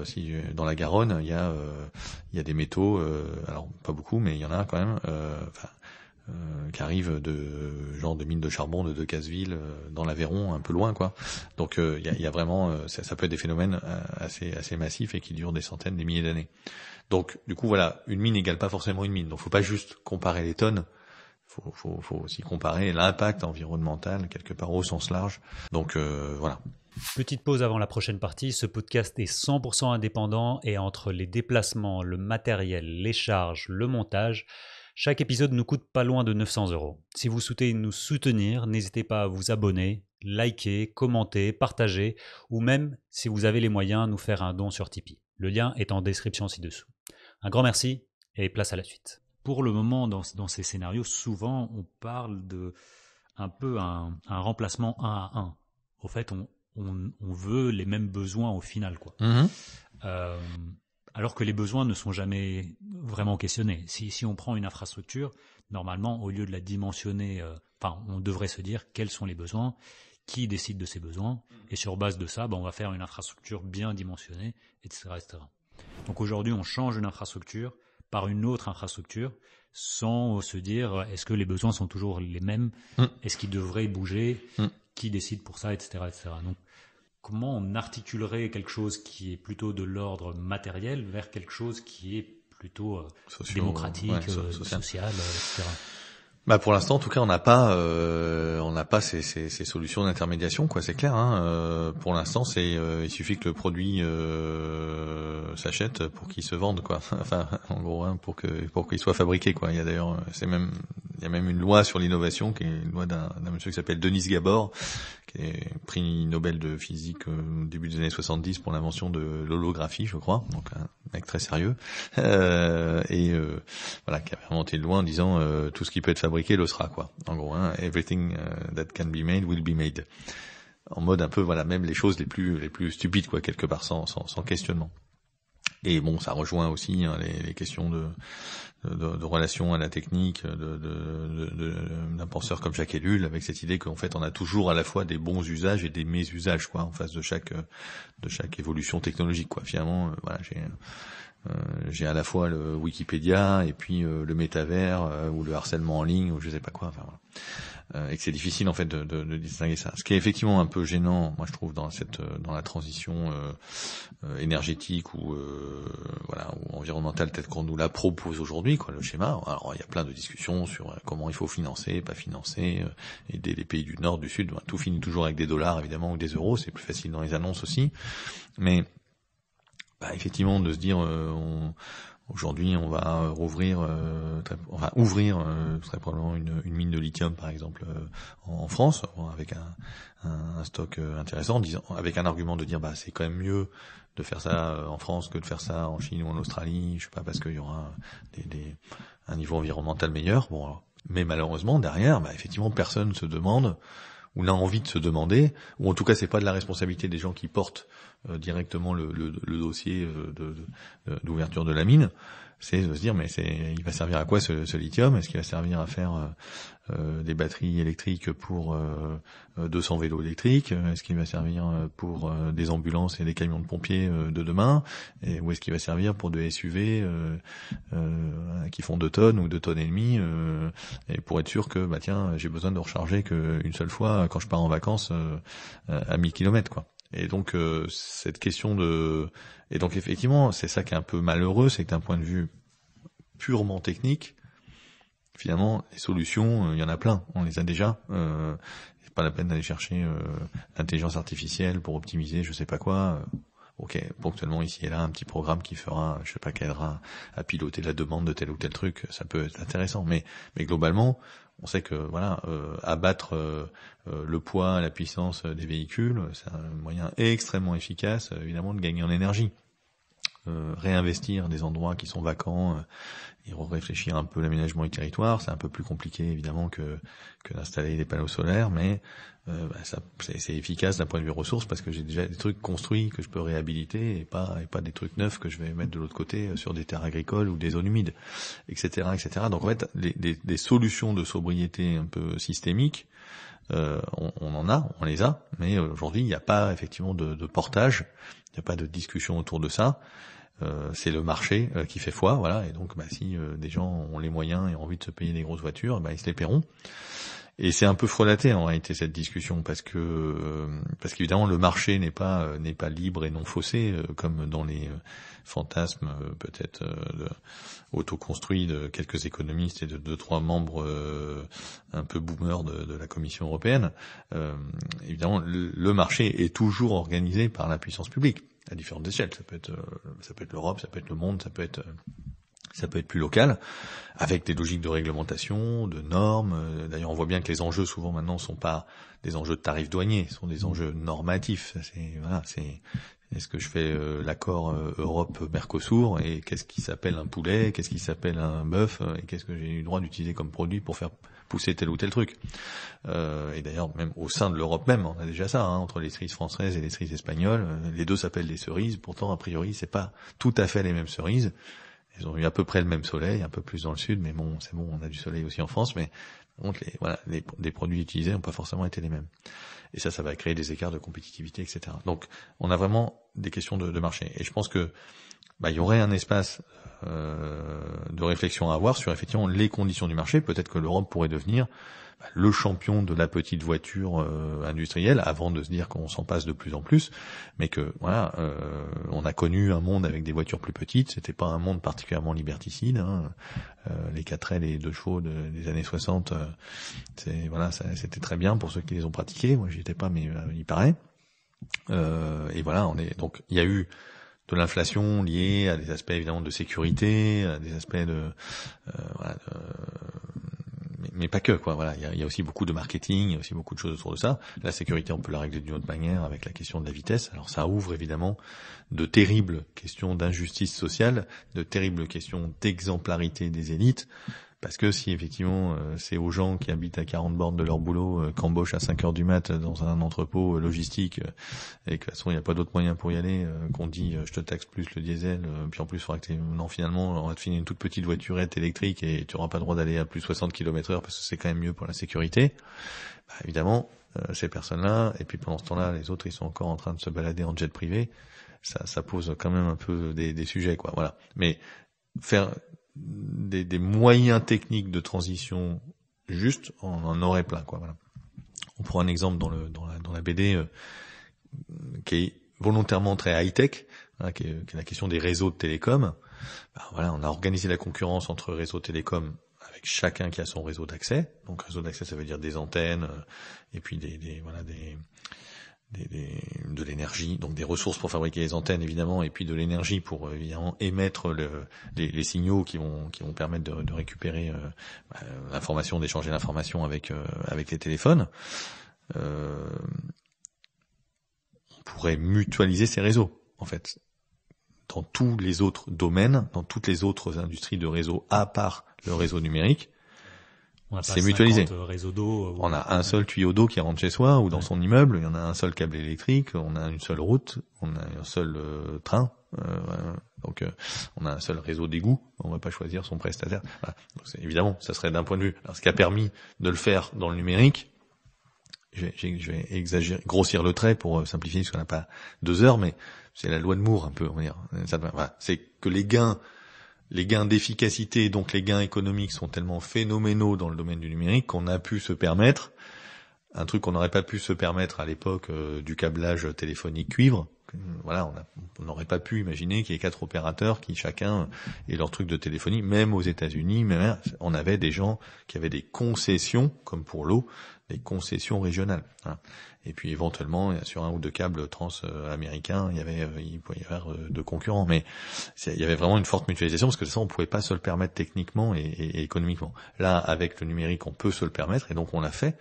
dans la Garonne il y a des métaux, alors pas beaucoup, mais il y en a quand même, qui arrivent de mines de charbon de Decazeville dans l'Aveyron, un peu loin quoi. Donc il y a vraiment ça peut être des phénomènes assez massifs et qui durent des centaines, des milliers d'années. Donc du coup une mine n'égale pas forcément une mine. Donc faut pas juste comparer les tonnes, faut aussi comparer l'impact environnemental quelque part au sens large. Donc voilà. Petite pause avant la prochaine partie. Ce podcast est 100% indépendant, et entre les déplacements, le matériel, les charges, le montage, chaque épisode nous coûte pas loin de 900 €. Si vous souhaitez nous soutenir, n'hésitez pas à vous abonner, liker, commenter, partager, ou même, si vous avez les moyens, nous faire un don sur Tipeee. Le lien est en description ci-dessous. Un grand merci et place à la suite. Pour le moment, dans ces scénarios, souvent on parle de un peu un remplacement 1 à 1. Au fait, on veut les mêmes besoins au final, quoi. Alors que les besoins ne sont jamais vraiment questionnés. Si on prend une infrastructure, normalement, au lieu de la dimensionner, on devrait se dire quels sont les besoins, qui décide de ces besoins, et sur base de ça, on va faire une infrastructure bien dimensionnée, etc., etc. Donc aujourd'hui, on change une infrastructure par une autre infrastructure, sans se dire est-ce que les besoins sont toujours les mêmes, est-ce qu'ils devraient bouger, qui décide pour ça, etc., etc. Donc, comment on articulerait quelque chose qui est plutôt de l'ordre matériel vers quelque chose qui est plutôt démocratique, social, etc. Pour l'instant, en tout cas, on n'a pas ces solutions d'intermédiation, quoi. C'est clair. Pour l'instant, il suffit que le produit s'achète pour qu'il se vende, quoi. Enfin, en gros, pour qu'il soit fabriqué, quoi. Il y a d'ailleurs, il y a même une loi sur l'innovation, qui est une loi d'un monsieur qui s'appelle Denis Gabor, qui est prix Nobel de physique au début des années 70 pour l'invention de l'holographie, je crois. Donc, mec très sérieux, voilà, qui a vraiment été loin en disant tout ce qui peut être fabriqué le sera, quoi. En gros, hein, everything that can be made will be made. En mode un peu, voilà, même les choses les plus stupides, quoi, quelque part, sans questionnement. Et bon, ça rejoint aussi hein, les questions de relation à la technique d'un penseur comme Jacques Ellul, avec cette idée qu'en fait on a toujours à la fois des bons usages et des mésusages, quoi, en face de chaque évolution technologique, quoi. Finalement, voilà, j'ai à la fois le Wikipédia et puis le métavers ou le harcèlement en ligne ou je sais pas quoi. Enfin, voilà. Et que c'est difficile en fait de distinguer ça. Ce qui est effectivement un peu gênant, moi je trouve, dans la transition énergétique ou voilà, ou environnementale telle qu'on nous la propose aujourd'hui, quoi, le schéma. Alors il y a plein de discussions sur comment il faut financer, pas financer, aider les pays du Nord, du Sud. Tout finit toujours avec des dollars évidemment ou des euros. C'est plus facile dans les annonces aussi, mais effectivement de se dire aujourd'hui, on va ouvrir très probablement une mine de lithium, par exemple, en France, avec un stock intéressant, avec un argument de dire, c'est quand même mieux de faire ça en France que de faire ça en Chine ou en Australie, je sais pas, parce qu'il y aura un niveau environnemental meilleur. Bon, alors, mais malheureusement, derrière, effectivement, personne se demande, ou n'a envie de se demander, ou en tout cas, c'est pas de la responsabilité des gens qui portent directement le dossier d'ouverture de la mine, c'est de se dire il va servir à quoi ce lithium? Est-ce qu'il va servir à faire des batteries électriques pour 200 vélos électriques? Est-ce qu'il va servir pour des ambulances et des camions de pompiers de demain? Ou est-ce qu'il va servir pour des SUV qui font 2 tonnes ou 2 tonnes et demie, et pour être sûr que j'ai besoin de recharger qu'une seule fois quand je pars en vacances à 1000 km, quoi. Et donc cette question et donc effectivement c'est ça qui est un peu malheureux, c'est que d'un point de vue purement technique, finalement les solutions il y en a plein, on les a déjà. C'est pas la peine d'aller chercher l'intelligence artificielle pour optimiser je sais pas quoi. Ok, ponctuellement ici et là un petit programme qui fera, je sais pas, qui aidera à piloter la demande de tel ou tel truc, ça peut être intéressant, mais globalement on sait que voilà, abattre le poids, la puissance des véhicules, c'est un moyen extrêmement efficace, évidemment, de gagner en énergie. Réinvestir des endroits qui sont vacants et réfléchir un peu l'aménagement du territoire, c'est un peu plus compliqué évidemment que d'installer des panneaux solaires, mais c'est efficace d'un point de vue ressources parce que j'ai déjà des trucs construits que je peux réhabiliter et pas des trucs neufs que je vais mettre de l'autre côté sur des terres agricoles ou des zones humides, etc., etc. Donc en fait, des solutions de sobriété un peu systémiques, on les a, mais aujourd'hui il n'y a pas effectivement de portage, il n'y a pas de discussion autour de ça. C'est le marché qui fait foi, voilà, et donc si des gens ont les moyens et ont envie de se payer des grosses voitures, ils se les paieront. Et c'est un peu frelaté en réalité cette discussion parce qu'évidemment le marché n'est pas libre et non faussé comme dans les fantasmes peut-être autoconstruits de quelques économistes et de 2-3 membres un peu boomers de la Commission européenne. Évidemment le marché est toujours organisé par la puissance publique à différentes échelles. Ça peut être l'Europe, ça peut être le monde, ça peut être plus local, avec des logiques de réglementation, de normes. D'ailleurs, on voit bien que les enjeux souvent maintenant sont pas des enjeux de tarifs douaniers, sont des enjeux normatifs. Est-ce que je fais l'accord Europe-Mercosur et qu'est-ce qui s'appelle un poulet, qu'est-ce qui s'appelle un bœuf et qu'est-ce que j'ai eu le droit d'utiliser comme produit pour faire pousser tel ou tel truc. Et d'ailleurs, même au sein de l'Europe même, on a déjà ça, entre les cerises françaises et les cerises espagnoles. Les deux s'appellent des cerises, pourtant a priori c'est pas tout à fait les mêmes cerises. Ils ont eu à peu près le même soleil, un peu plus dans le sud, mais bon, c'est bon, on a du soleil aussi en France, mais les produits utilisés n'ont pas forcément été les mêmes. Et ça va créer des écarts de compétitivité, etc. Donc, on a vraiment des questions de marché. Et je pense que il y aurait un espace de réflexion à avoir sur effectivement les conditions du marché. Peut-être que l'Europe pourrait devenir le champion de la petite voiture industrielle, avant de se dire qu'on s'en passe de plus en plus, mais que on a connu un monde avec des voitures plus petites, c'était pas un monde particulièrement liberticide, les 4L et les 2 chevaux des années 60, c'était très bien pour ceux qui les ont pratiqués. Moi j'y étais pas, mais il paraît. Et voilà, donc il y a eu de l'inflation liée à des aspects évidemment de sécurité, à des aspects mais pas que, quoi. Voilà, il y a aussi beaucoup de marketing, il y a aussi beaucoup de choses autour de ça. La sécurité, on peut la régler d'une autre manière avec la question de la vitesse. Alors ça ouvre évidemment de terribles questions d'injustice sociale, de terribles questions d'exemplarité des élites. Parce que si effectivement c'est aux gens qui habitent à 40 bornes de leur boulot qu'embauchent à 5 heures du mat dans un entrepôt logistique et que de toute façon il n'y a pas d'autre moyen pour y aller, qu'on dit je te taxe plus le diesel, puis en plus il faudra que non finalement on va te filer une toute petite voiturette électrique et tu n'auras pas le droit d'aller à plus 60 km/h parce que c'est quand même mieux pour la sécurité. Bah, évidemment ces personnes-là, et puis pendant ce temps-là les autres ils sont encore en train de se balader en jet privé, ça pose quand même un peu des sujets, quoi. Voilà. Mais faire des moyens techniques de transition juste, on en aurait plein, quoi. Voilà. On prend un exemple dans la BD qui est volontairement très high-tech, hein, qui est la question des réseaux de télécom. Ben, voilà, on a organisé la concurrence entre réseaux télécom avec chacun qui a son réseau d'accès. Donc réseau d'accès, ça veut dire des antennes et puis de l'énergie, donc des ressources pour fabriquer les antennes évidemment, et puis de l'énergie pour évidemment émettre les signaux qui vont permettre de récupérer l'information, d'échanger l'information avec les téléphones. On pourrait mutualiser ces réseaux en fait dans tous les autres domaines, dans toutes les autres industries de réseau à part le réseau numérique. C'est mutualisé. Réseaux d'eau, on a un seul tuyau d'eau qui rentre chez soi ou dans son immeuble, il y en a un seul câble électrique, on a une seule route, on a un seul train, donc on a un seul réseau d'égout, on va pas choisir son prestataire. Voilà. Donc évidemment, ça serait d'un point de vue. Alors, ce qui a permis de le faire dans le numérique, je vais exagérer, grossir le trait pour simplifier, parce qu'on n'a pas 2 heures, mais c'est la loi de Moore un peu, on va dire. Voilà. C'est que les gains d'efficacité, donc les gains économiques sont tellement phénoménaux dans le domaine du numérique qu'on a pu se permettre un truc qu'on n'aurait pas pu se permettre à l'époque du câblage téléphonique cuivre. Voilà, on n'aurait pas pu imaginer qu'il y ait 4 opérateurs qui chacun ait leur truc de téléphonie. Même aux États-Unis, même on avait des gens qui avaient des concessions, comme pour l'eau, des concessions régionales. Hein. Et puis éventuellement, sur un ou deux câbles trans-américains, il pouvait y avoir 2 concurrents. Mais il y avait vraiment une forte mutualisation, parce que ça, on pouvait pas se le permettre techniquement et économiquement. Là, avec le numérique, on peut se le permettre, et donc on l'a fait.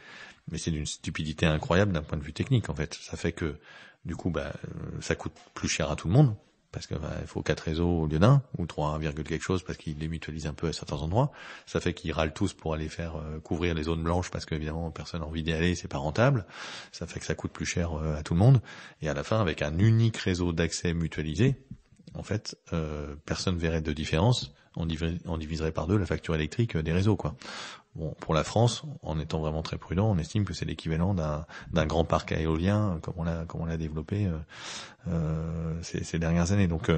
Mais c'est d'une stupidité incroyable d'un point de vue technique, en fait. Ça fait que, du coup, ça coûte plus cher à tout le monde, parce que il faut 4 réseaux au lieu d'un, ou 3, quelque chose, parce qu'ils les mutualisent un peu à certains endroits. Ça fait qu'ils râlent tous pour aller faire couvrir les zones blanches, parce qu'évidemment, personne n'a envie d'y aller, c'est pas rentable. Ça fait que ça coûte plus cher à tout le monde. Et à la fin, avec un unique réseau d'accès mutualisé, en fait, personne verrait de différence. On diviserait par 2 la facture électrique des réseaux, quoi. Bon, pour la France, en étant vraiment très prudent, on estime que c'est l'équivalent d'un grand parc éolien comme on l'a développé ces dernières années. Donc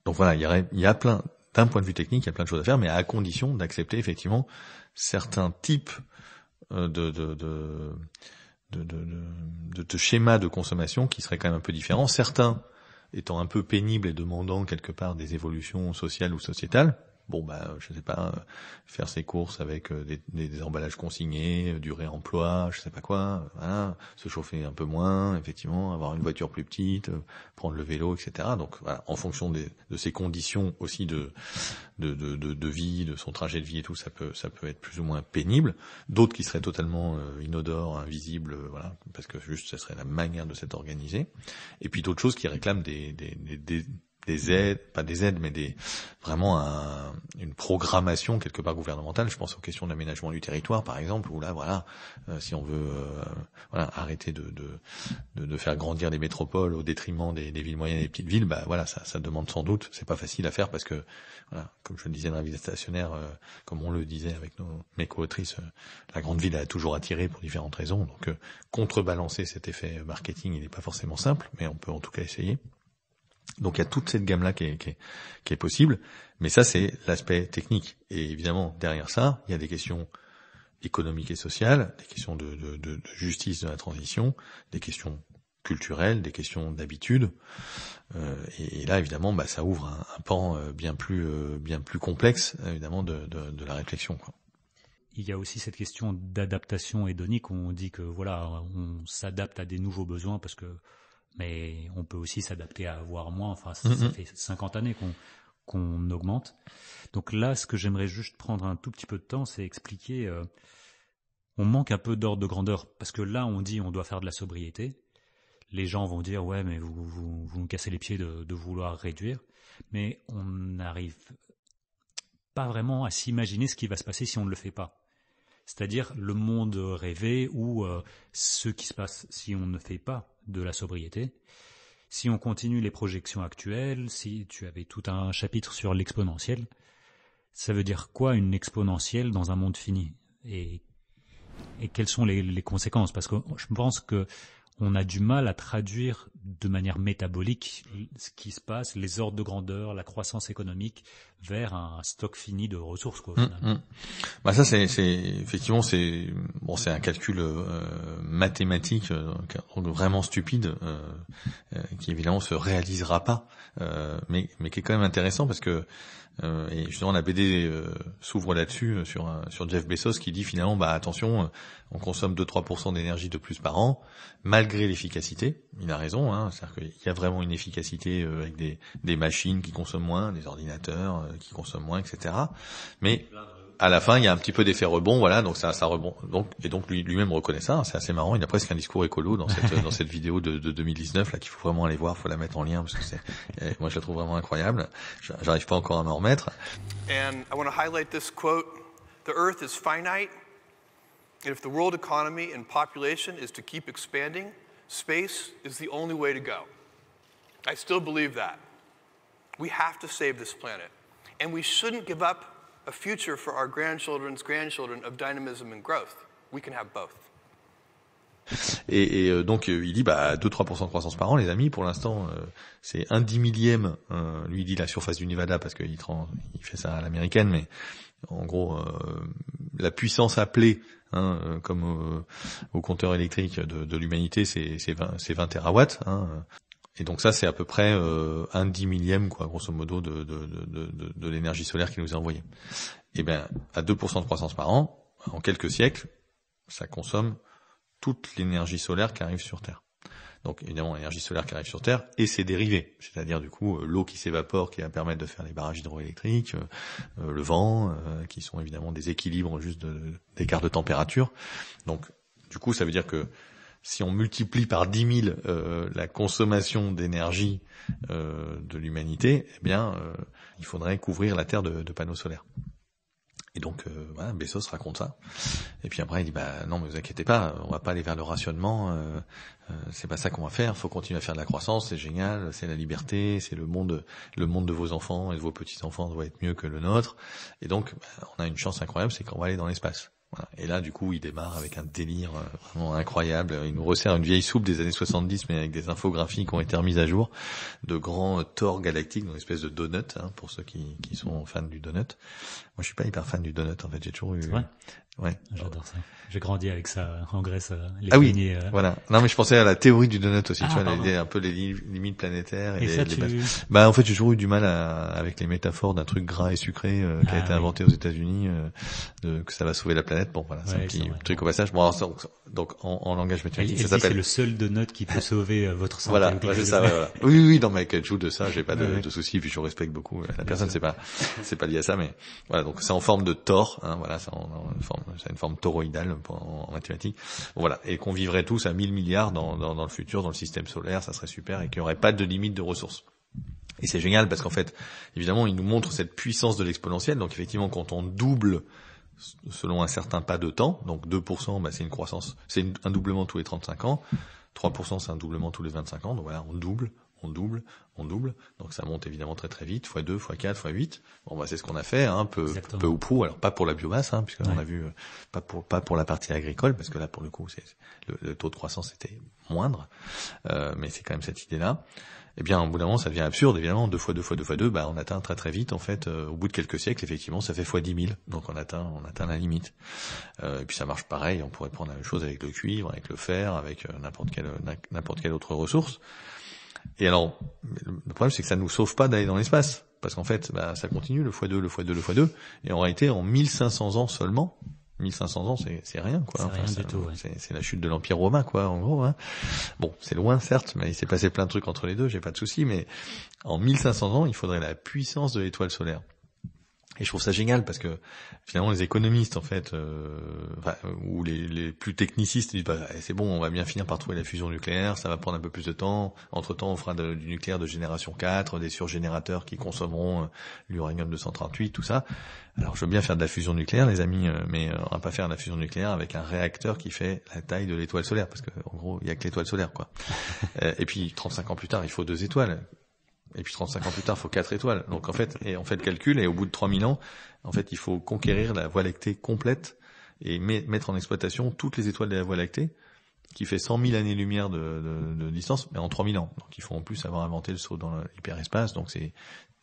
voilà, il y a plein, d'un point de vue technique, il y a plein de choses à faire, mais à condition d'accepter effectivement certains types de schémas de consommation qui seraient quand même un peu différents. Certains étant un peu pénibles et demandant quelque part des évolutions sociales ou sociétales. Bon, je sais pas, faire ses courses avec des emballages consignés, du réemploi, je sais pas quoi, voilà, se chauffer un peu moins, effectivement, avoir une voiture plus petite, prendre le vélo, etc. Donc voilà, en fonction de ces conditions aussi de vie, de son trajet de vie et tout, ça peut être plus ou moins pénible. D'autres qui seraient totalement inodores, invisibles, voilà, parce que juste ça serait la manière de s'être organisé. Et puis d'autres choses qui réclament des aides, pas des aides, mais vraiment une programmation quelque part gouvernementale. Je pense aux questions d'aménagement du territoire, par exemple, où là, voilà, si on veut, arrêter de faire grandir les métropoles au détriment des villes moyennes et des petites villes, voilà, ça demande sans doute, c'est pas facile à faire parce que, voilà, comme je le disais dans la vie stationnaire, comme on le disait avec mes co-autrices, la grande ville a toujours attiré pour différentes raisons. Donc, contrebalancer cet effet marketing, il n'est pas forcément simple, mais on peut en tout cas essayer. Donc il y a toute cette gamme-là qui est possible, mais ça c'est l'aspect technique. Et évidemment, derrière ça, il y a des questions économiques et sociales, des questions de justice de la transition, des questions culturelles, des questions d'habitude. Et là, évidemment, ça ouvre un pan bien plus complexe, évidemment, de la réflexion, quoi. Il y a aussi cette question d'adaptation hédonique, où on dit que voilà, on s'adapte à des nouveaux besoins parce que. Mais on peut aussi s'adapter à avoir moins. Enfin, ça fait 50 années qu'on augmente. Donc là, ce que j'aimerais juste prendre un tout petit peu de temps, c'est expliquer, on manque un peu d'ordre de grandeur, parce que là, on dit on doit faire de la sobriété. Les gens vont dire, ouais, mais vous nous cassez les pieds de vouloir réduire, mais on n'arrive pas vraiment à s'imaginer ce qui va se passer si on ne le fait pas. C'est-à-dire le monde rêvé ou ce qui se passe si on ne fait pas de la sobriété. Si on continue les projections actuelles, si tu avais tout un chapitre sur l'exponentielle, ça veut dire quoi une exponentielle dans un monde fini ? Et quelles sont les conséquences ? Parce que je pense que on a du mal à traduire de manière métabolique ce qui se passe, les ordres de grandeur, la croissance économique vers un stock fini de ressources, quoi, au final. Bah ça c'est effectivement c'est un calcul mathématique vraiment stupide qui évidemment se réalisera pas mais qui est quand même intéressant parce que et justement la BD s'ouvre là-dessus sur Jeff Bezos qui dit finalement attention, on consomme 2-3% d'énergie de plus par an malgré l'efficacité. Il a raison, c'est-à-dire qu'il y a vraiment une efficacité avec des machines qui consomment moins, des ordinateurs qui consomment moins, etc. Mais à la fin, il y a un petit peu d'effet rebond, voilà, donc ça rebond. Donc lui-même reconnaît ça, c'est assez marrant. Il a presque un discours écolo dans cette vidéo de 2019 là qu'il faut vraiment aller voir, faut la mettre en lien parce que moi je la trouve vraiment incroyable. J'arrive pas encore à m'en remettre. And I want to highlight this quote: "The Earth is finite, and if the world economy and population is to keep expanding, space is the only way to go." I still believe that. We have to save this planet, and we shouldn't give up a future for our grandchildren's grandchildren of dynamism and growth. We can have both. Et donc il dit 2-3% de croissance par an, les amis. Pour l'instant, c'est 1/10 millième. Lui il dit la surface du Nevada parce qu'il fait ça à l'américaine, mais en gros la puissance appelée, comme au compteur électrique de l'humanité, c'est 20 terawatts. Et donc ça c'est à peu près 1/10 millième, quoi, grosso modo, de l'énergie solaire qui nous est envoyée. Et bien à 2% de croissance par an, en quelques siècles, ça consomme toute l'énergie solaire qui arrive sur Terre. Donc évidemment l'énergie solaire qui arrive sur Terre et ses dérivés, c'est-à-dire du coup l'eau qui s'évapore qui va permettre de faire les barrages hydroélectriques, le vent, qui sont évidemment des équilibres juste d'écart de température. Donc du coup ça veut dire que si on multiplie par 10 000 la consommation d'énergie de l'humanité, eh bien il faudrait couvrir la Terre de panneaux solaires. Et donc Bezos raconte ça. Et puis après il dit non mais vous inquiétez pas, on va pas aller vers le rationnement, c'est pas ça qu'on va faire, faut continuer à faire de la croissance, c'est génial, c'est la liberté, c'est le monde de vos enfants et de vos petits-enfants doit être mieux que le nôtre. Et donc on a une chance incroyable, c'est qu'on va aller dans l'espace. Voilà. Et là, du coup, il démarre avec un délire vraiment incroyable. Il nous resserre une vieille soupe des années 70, mais avec des infographies qui ont été remises à jour, de grands thors galactiques, dans une espèce de donut, pour ceux qui sont fans du donut. Moi, je suis pas hyper fan du donut, en fait. J'ai toujours eu... C'est vrai ? Ouais. J'adore ça. J'ai grandi avec ça en Grèce. Les oui, voilà. Non, mais je pensais à la théorie du donut aussi, tu vois, un peu les limites planétaires. Et ça, en fait, j'ai toujours eu du mal avec les métaphores d'un truc gras et sucré qui a été inventé aux États-Unis, que ça va sauver la planète. Bon, voilà, c'est un petit truc au passage. Bon, alors, donc en langage mathématique, ça s'appelle. C'est le seul donut qui peut sauver votre santé. Voilà, c'est ça. Voilà. Oui, non, mais qu'elle joue de ça, j'ai pas de soucis, puis je respecte beaucoup la personne. C'est pas lié à ça, mais voilà. Donc c'est en forme de tor, voilà, c'est une forme toroïdale en mathématiques. Bon, voilà, et qu'on vivrait tous à 1000 milliards dans le futur, dans le système solaire, ça serait super, et qu'il n'y aurait pas de limite de ressources. Et c'est génial parce qu'en fait, évidemment, il nous montre cette puissance de l'exponentielle. Donc effectivement, quand on double selon un certain pas de temps, donc 2%, c'est une croissance, c'est un doublement tous les 35 ans, 3% c'est un doublement tous les 25 ans, donc voilà, on double. Donc ça monte évidemment très très vite, x2, x4, x8. Bon, c'est ce qu'on a fait, peu ou prou. Alors pas pour la biomasse, puisqu'on a vu, pas pour la partie agricole, parce que là pour le coup, le taux de croissance était moindre, mais c'est quand même cette idée-là. Eh bien, au bout d'un moment, ça devient absurde, évidemment, 2 fois 2 fois 2 fois 2, on atteint très très vite, en fait, au bout de quelques siècles, effectivement, ça fait x 10 000. Donc on atteint la limite. Et puis ça marche pareil, on pourrait prendre la même chose avec le cuivre, avec le fer, avec n'importe quelle autre ressource. Et alors, le problème, c'est que ça nous sauve pas d'aller dans l'espace. Parce qu'en fait, ça continue, le x2, le x2, le x2. Et en réalité, en 1500 ans seulement, 1500 ans, c'est rien, quoi. C'est rien du tout, ouais. C'est la chute de l'Empire romain, quoi, en gros, hein. Bon, c'est loin, certes, mais il s'est passé plein de trucs entre les deux, j'ai pas de souci, mais en 1500 ans, il faudrait la puissance de l'étoile solaire. Et je trouve ça génial parce que finalement les économistes en fait ou les plus technicistes disent c'est bon, on va bien finir par trouver la fusion nucléaire, ça va prendre un peu plus de temps. Entre-temps, on fera du nucléaire de génération 4, des surgénérateurs qui consommeront l'uranium 238, tout ça. Alors je veux bien faire de la fusion nucléaire les amis, mais on va pas faire de la fusion nucléaire avec un réacteur qui fait la taille de l'étoile solaire parce que en gros, il y a que l'étoile solaire quoi. Et puis 35 ans plus tard, il faut 2 étoiles. Et puis 35 ans plus tard, il faut 4 étoiles. Donc en fait, et on fait le calcul, et au bout de 3000 ans, en fait, il faut conquérir la Voie lactée complète et mettre en exploitation toutes les étoiles de la Voie lactée, qui fait 100 000 années-lumière de distance, mais en 3000 ans. Donc il faut en plus avoir inventé le saut dans l'hyperespace. Donc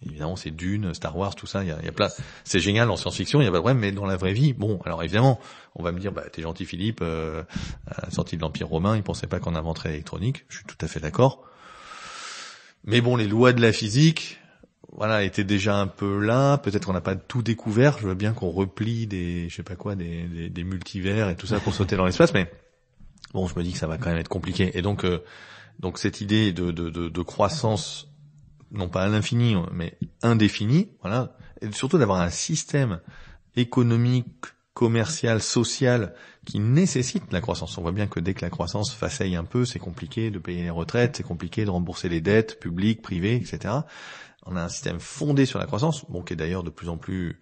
évidemment, c'est Dune, Star Wars, tout ça. Il y a plein. C'est génial en science-fiction, il y a pas de problème, mais dans la vraie vie, bon, alors évidemment, on va me dire, t'es gentil Philippe, sorti de l'Empire romain, il pensait pas qu'on inventerait l'électronique. Je suis tout à fait d'accord. Mais bon, les lois de la physique, voilà, étaient déjà un peu là. Peut-être qu'on n'a pas tout découvert. Je veux bien qu'on replie des multivers et tout ça pour sauter dans l'espace, mais bon, je me dis que ça va quand même être compliqué. Et donc cette idée de croissance, non pas à l'infini, mais indéfinie, voilà, et surtout d'avoir un système économique, commercial, social, qui nécessite la croissance. On voit bien que dès que la croissance faceille un peu, c'est compliqué de payer les retraites, c'est compliqué de rembourser les dettes publiques, privées, etc. On a un système fondé sur la croissance, bon, qui est d'ailleurs de plus en plus,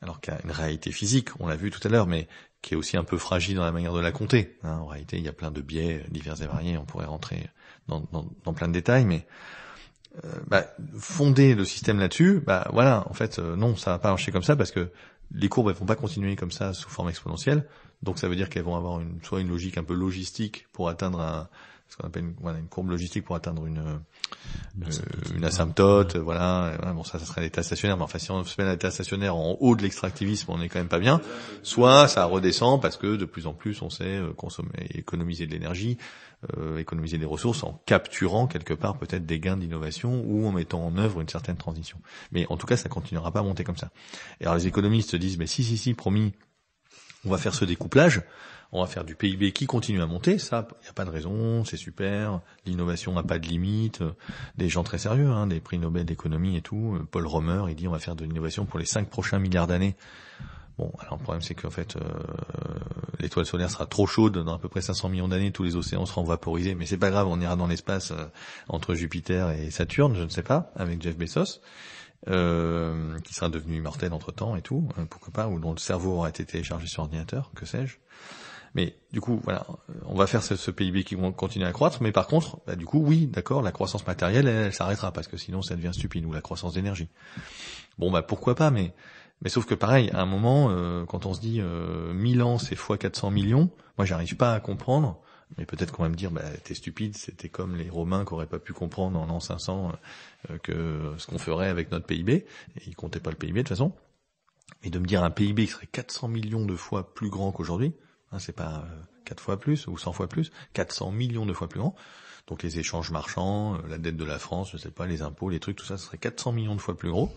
alors qu'il y a une réalité physique, on l'a vu tout à l'heure, mais qui est aussi un peu fragile dans la manière de la compter. Hein, en réalité, il y a plein de biais divers et variés, on pourrait rentrer dans plein de détails, mais fonder le système là-dessus, voilà, en fait, non, ça va pas marcher comme ça parce que les courbes, elles vont pas continuer comme ça sous forme exponentielle. Donc ça veut dire qu'elles vont avoir soit une logique un peu logistique pour atteindre ce qu'on appelle une courbe logistique pour atteindre une asymptote, voilà. Bon, ça serait l'état stationnaire, mais enfin, si on se met à l'état stationnaire en haut de l'extractivisme, on est quand même pas bien. Soit ça redescend parce que de plus en plus on sait consommer, économiser de l'énergie, économiser des ressources en capturant quelque part peut-être des gains d'innovation ou en mettant en œuvre une certaine transition. Mais en tout cas, ça continuera pas à monter comme ça. Et alors les économistes disent, mais si, promis, on va faire ce découplage, on va faire du PIB qui continue à monter, ça, il n'y a pas de raison, c'est super, l'innovation n'a pas de limite, des gens très sérieux, hein, des prix Nobel d'économie et tout, Paul Romer, il dit on va faire de l'innovation pour les 5 prochains milliards d'années. Bon, alors le problème c'est qu'en fait, l'étoile solaire sera trop chaude, dans à peu près 500 millions d'années, tous les océans seront vaporisés, mais c'est pas grave, on ira dans l'espace entre Jupiter et Saturne, je ne sais pas, avec Jeff Bezos. Qui sera devenu immortel entre-temps et tout, pourquoi pas, ou dont le cerveau aura été téléchargé sur ordinateur, que sais-je. Mais du coup, voilà, on va faire ce PIB qui va continuer à croître, mais par contre, du coup, oui, d'accord, la croissance matérielle, elle s'arrêtera, parce que sinon ça devient stupide, ou la croissance d'énergie. Bon, pourquoi pas, mais sauf que pareil, à un moment, quand on se dit 1000 ans, c'est fois 400 millions, moi j'arrive pas à comprendre. Mais peut-être qu'on va me dire, t'es stupide, c'était comme les Romains qui auraient pas pu comprendre en l'an 500 que ce qu'on ferait avec notre PIB, et ils comptaient pas le PIB de toute façon. Et de me dire un PIB qui serait 400 millions de fois plus grand qu'aujourd'hui, hein, c'est pas 4 fois plus ou 100 fois plus, 400 millions de fois plus grand. Donc les échanges marchands, la dette de la France, je sais pas, les impôts, les trucs, tout ça, ce serait 400 millions de fois plus gros.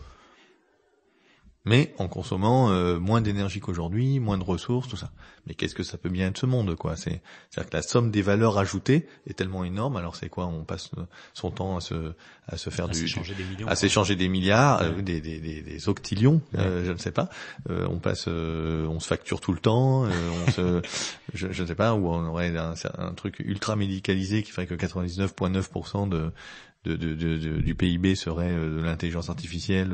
Mais en consommant moins d'énergie qu'aujourd'hui, moins de ressources, tout ça. Mais qu'est-ce que ça peut bien être ce monde, quoi? C'est-à-dire que la somme des valeurs ajoutées est tellement énorme. Alors c'est quoi? On passe son temps à se faire s'échanger des milliards, ouais. Des octillions, ouais. Je ne sais pas. On se facture tout le temps. Je ne sais pas, où on aurait un truc ultra médicalisé qui ferait que 99,9% du PIB serait de l'intelligence artificielle,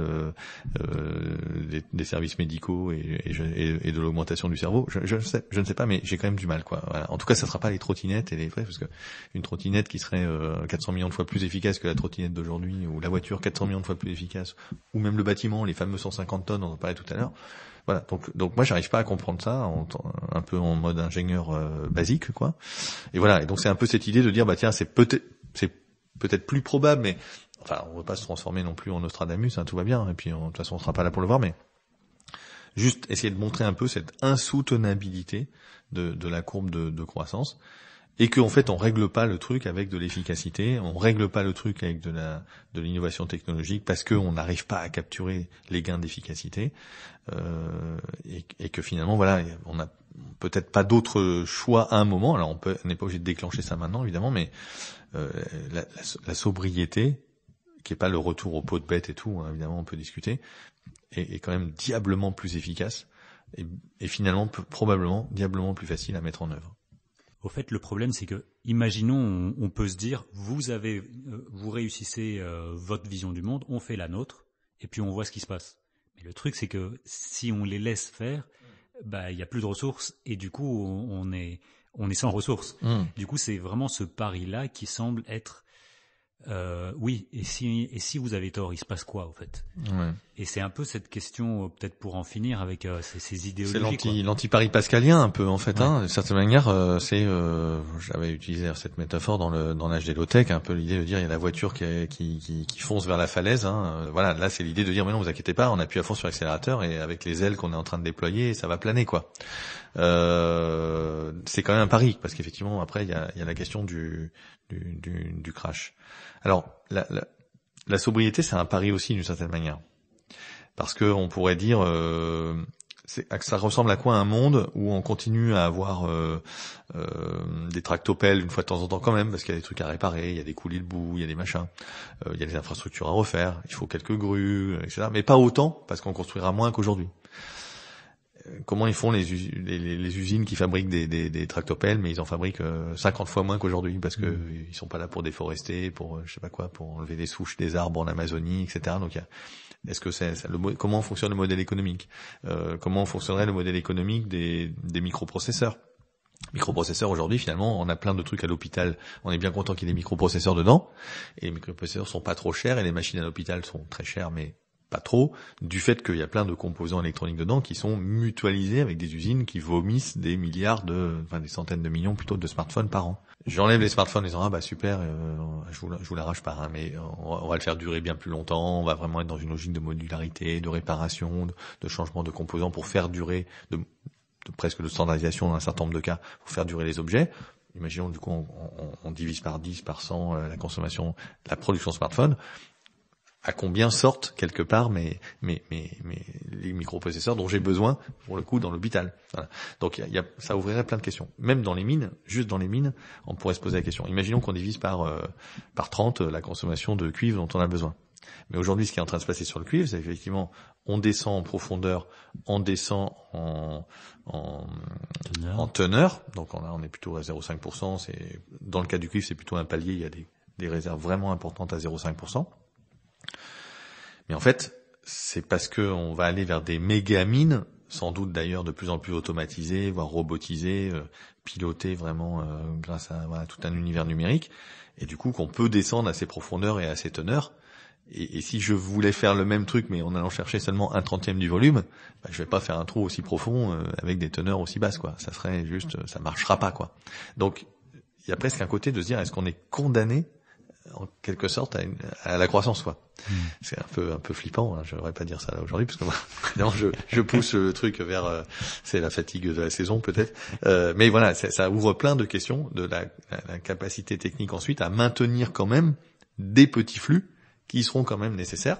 des services médicaux et de l'augmentation du cerveau. Je ne sais pas, mais j'ai quand même du mal, quoi. Voilà. En tout cas, ça sera pas les trottinettes et les frais, parce que une trottinette qui serait 400 millions de fois plus efficace que la trottinette d'aujourd'hui, ou la voiture 400 millions de fois plus efficace, ou même le bâtiment, les fameux 150 tonnes, on en parlait tout à l'heure. Voilà. Donc moi, j'arrive pas à comprendre ça, un peu en mode ingénieur basique, quoi. Et voilà. Et donc c'est un peu cette idée de dire, tiens, c'est peut-être plus probable, mais enfin, on ne veut pas se transformer non plus en Nostradamus, hein, tout va bien, et puis de toute façon on ne sera pas là pour le voir, mais juste essayer de montrer un peu cette insoutenabilité de la courbe de croissance, Et qu'en fait on règle pas le truc avec de l'efficacité, on règle pas le truc avec de l'innovation technologique parce qu'on n'arrive pas à capturer les gains d'efficacité, et que finalement voilà, on a peut-être pas d'autre choix à un moment. Alors on n'est pas obligé de déclencher ça maintenant évidemment, mais la sobriété, qui est pas le retour au pot de bête et tout, hein, évidemment on peut discuter, est quand même diablement plus efficace et finalement probablement diablement plus facile à mettre en œuvre. Au fait, le problème, c'est que, imaginons, on peut se dire, vous réussissez votre vision du monde, on fait la nôtre, et puis on voit ce qui se passe. Mais le truc, c'est que si on les laisse faire, il y a plus de ressources, et du coup, on est sans ressources. Du coup, c'est vraiment ce pari-là qui semble être, oui, et si vous avez tort, il se passe quoi, au fait? Ouais. Et c'est un peu cette question, peut-être pour en finir avec ces idéologies. C'est l'anti-pari pascalien un peu en fait, ouais. D'une certaine manière, j'avais utilisé cette métaphore dans l'âge des low-tech, un peu l'idée de dire il y a la voiture qui fonce vers la falaise, hein. Voilà, là c'est l'idée de dire mais non, vous inquiétez pas, on appuie à fond sur l'accélérateur et avec les ailes qu'on est en train de déployer, ça va planer quoi. C'est quand même un pari parce qu'effectivement après il y a la question du crash. Alors la sobriété c'est un pari aussi d'une certaine manière. Parce que on pourrait dire, ça ressemble à quoi un monde où on continue à avoir des tractopelles une fois de temps en temps quand même, parce qu'il y a des trucs à réparer, il y a des coulis de boue, il y a des machins, il y a des infrastructures à refaire, il faut quelques grues, etc. Mais pas autant, parce qu'on construira moins qu'aujourd'hui. Comment ils font les usines qui fabriquent des tractopelles, mais ils en fabriquent 50 fois moins qu'aujourd'hui, parce que ils sont pas là pour déforester, pour je sais pas quoi, pour enlever des souches des arbres en Amazonie, etc. Donc est-ce que comment fonctionne le modèle économique? Comment fonctionnerait le modèle économique des microprocesseurs? Microprocesseurs aujourd'hui, finalement, on a plein de trucs à l'hôpital. On est bien content qu'il y ait des microprocesseurs dedans. Et les microprocesseurs sont pas trop chers et les machines à l'hôpital sont très chères, mais pas trop, du fait qu'il y a plein de composants électroniques dedans qui sont mutualisés avec des usines qui vomissent des des centaines de millions plutôt de smartphones par an. J'enlève les smartphones en disant super, je vous l'arrache pas, hein, mais on va le faire durer bien plus longtemps, on va vraiment être dans une logique de modularité, de réparation, de changement de composants pour faire durer, de presque de standardisation dans un certain nombre de cas, pour faire durer les objets. Imaginons du coup on divise par 10, par 100 la consommation, la production de smartphones. À combien sortent quelque part les microprocesseurs dont j'ai besoin pour le coup dans l'hôpital. Voilà. Donc ça ouvrirait plein de questions. Même dans les mines, juste dans les mines, on pourrait se poser la question. Imaginons qu'on divise par 30 la consommation de cuivre dont on a besoin. Mais aujourd'hui, ce qui est en train de se passer sur le cuivre, c'est effectivement on descend en profondeur, on descend en teneur. Donc on est plutôt à 0,5%. C'est dans le cas du cuivre, c'est plutôt un palier. Il y a des réserves vraiment importantes à 0,5%. Mais en fait, c'est parce que on va aller vers des méga mines, sans doute d'ailleurs de plus en plus automatisées, voire robotisées, pilotées vraiment grâce à tout un univers numérique, et du coup qu'on peut descendre à ces profondeurs et à ces teneurs. Et si je voulais faire le même truc, mais en allant chercher seulement 1/30 du volume, je vais pas faire un trou aussi profond avec des teneurs aussi basses, quoi. Ça serait juste, ça marchera pas, quoi. Donc il y a presque un côté de se dire, est-ce qu'on est condamné en quelque sorte à la croissance, quoi. C'est un peu flippant, hein. Je devrais pas dire ça là aujourd'hui parce que évidemment je pousse le truc vers c'est la fatigue de la saison peut-être, mais voilà, ça ouvre plein de questions de la capacité technique ensuite à maintenir quand même des petits flux qui seront quand même nécessaires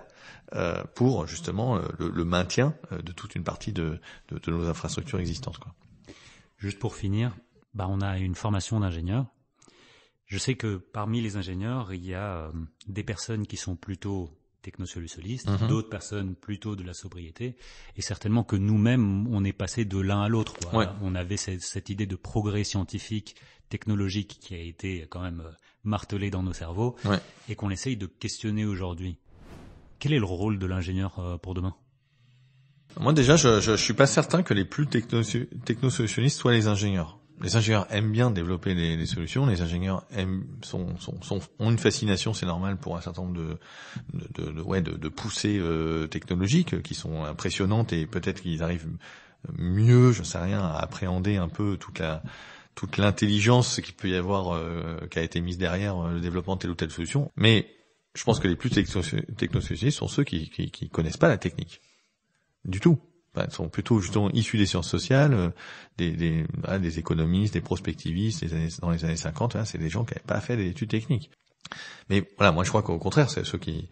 pour justement le maintien de toute une partie de nos infrastructures existantes, quoi. Juste pour finir, on a une formation d'ingénieur. Je sais que parmi les ingénieurs, il y a des personnes qui sont plutôt technosolutionnistes, d'autres personnes plutôt de la sobriété, et certainement que nous-mêmes, on est passé de l'un à l'autre, quoi. Ouais. On avait cette idée de progrès scientifique, technologique qui a été quand même martelée dans nos cerveaux, Ouais. et qu'on essaye de questionner aujourd'hui. Quel est le rôle de l'ingénieur pour demain ? Moi déjà, je suis pas certain que les plus technosolutionnistes soient les ingénieurs. Les ingénieurs aiment bien développer des solutions. Les ingénieurs ont une fascination, c'est normal, pour un certain nombre de poussées technologiques qui sont impressionnantes, et peut-être qu'ils arrivent mieux, je sais rien, à appréhender un peu toute l'intelligence qu'il peut y avoir, qui a été mise derrière le développement de telle ou telle solution. Mais je pense que les plus technosolutionnistes sont ceux qui connaissent pas la technique du tout. sont plutôt justement issus des sciences sociales, des économistes, des prospectivistes, dans les années 50, c'est des gens qui n'avaient pas fait d'études techniques. Mais voilà, moi je crois qu'au contraire, c'est ceux qui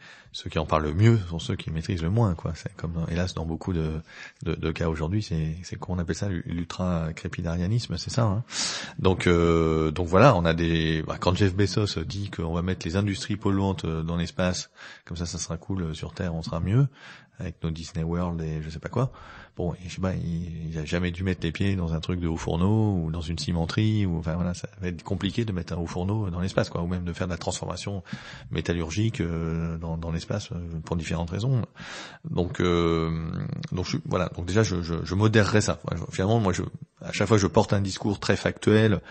en parlent le mieux sont ceux qui maîtrisent le moins, quoi. C'est comme hélas dans beaucoup de cas aujourd'hui, c'est qu'on appelle ça l'ultra-crépidarianisme, c'est ça. Hein. Donc voilà, on a quand Jeff Bezos dit qu'on va mettre les industries polluantes dans l'espace, comme ça sera cool sur Terre, on sera mieux avec nos Disney World et je sais pas quoi. Bon, je sais pas, il a jamais dû mettre les pieds dans un truc de haut fourneau ou dans une cimenterie ou enfin voilà, ça va être compliqué de mettre un haut fourneau dans l'espace, quoi, ou même de faire de la transformation métallurgique dans l'espace pour différentes raisons. Donc déjà je modérerais ça. Finalement, moi à chaque fois je porte un discours très factuel,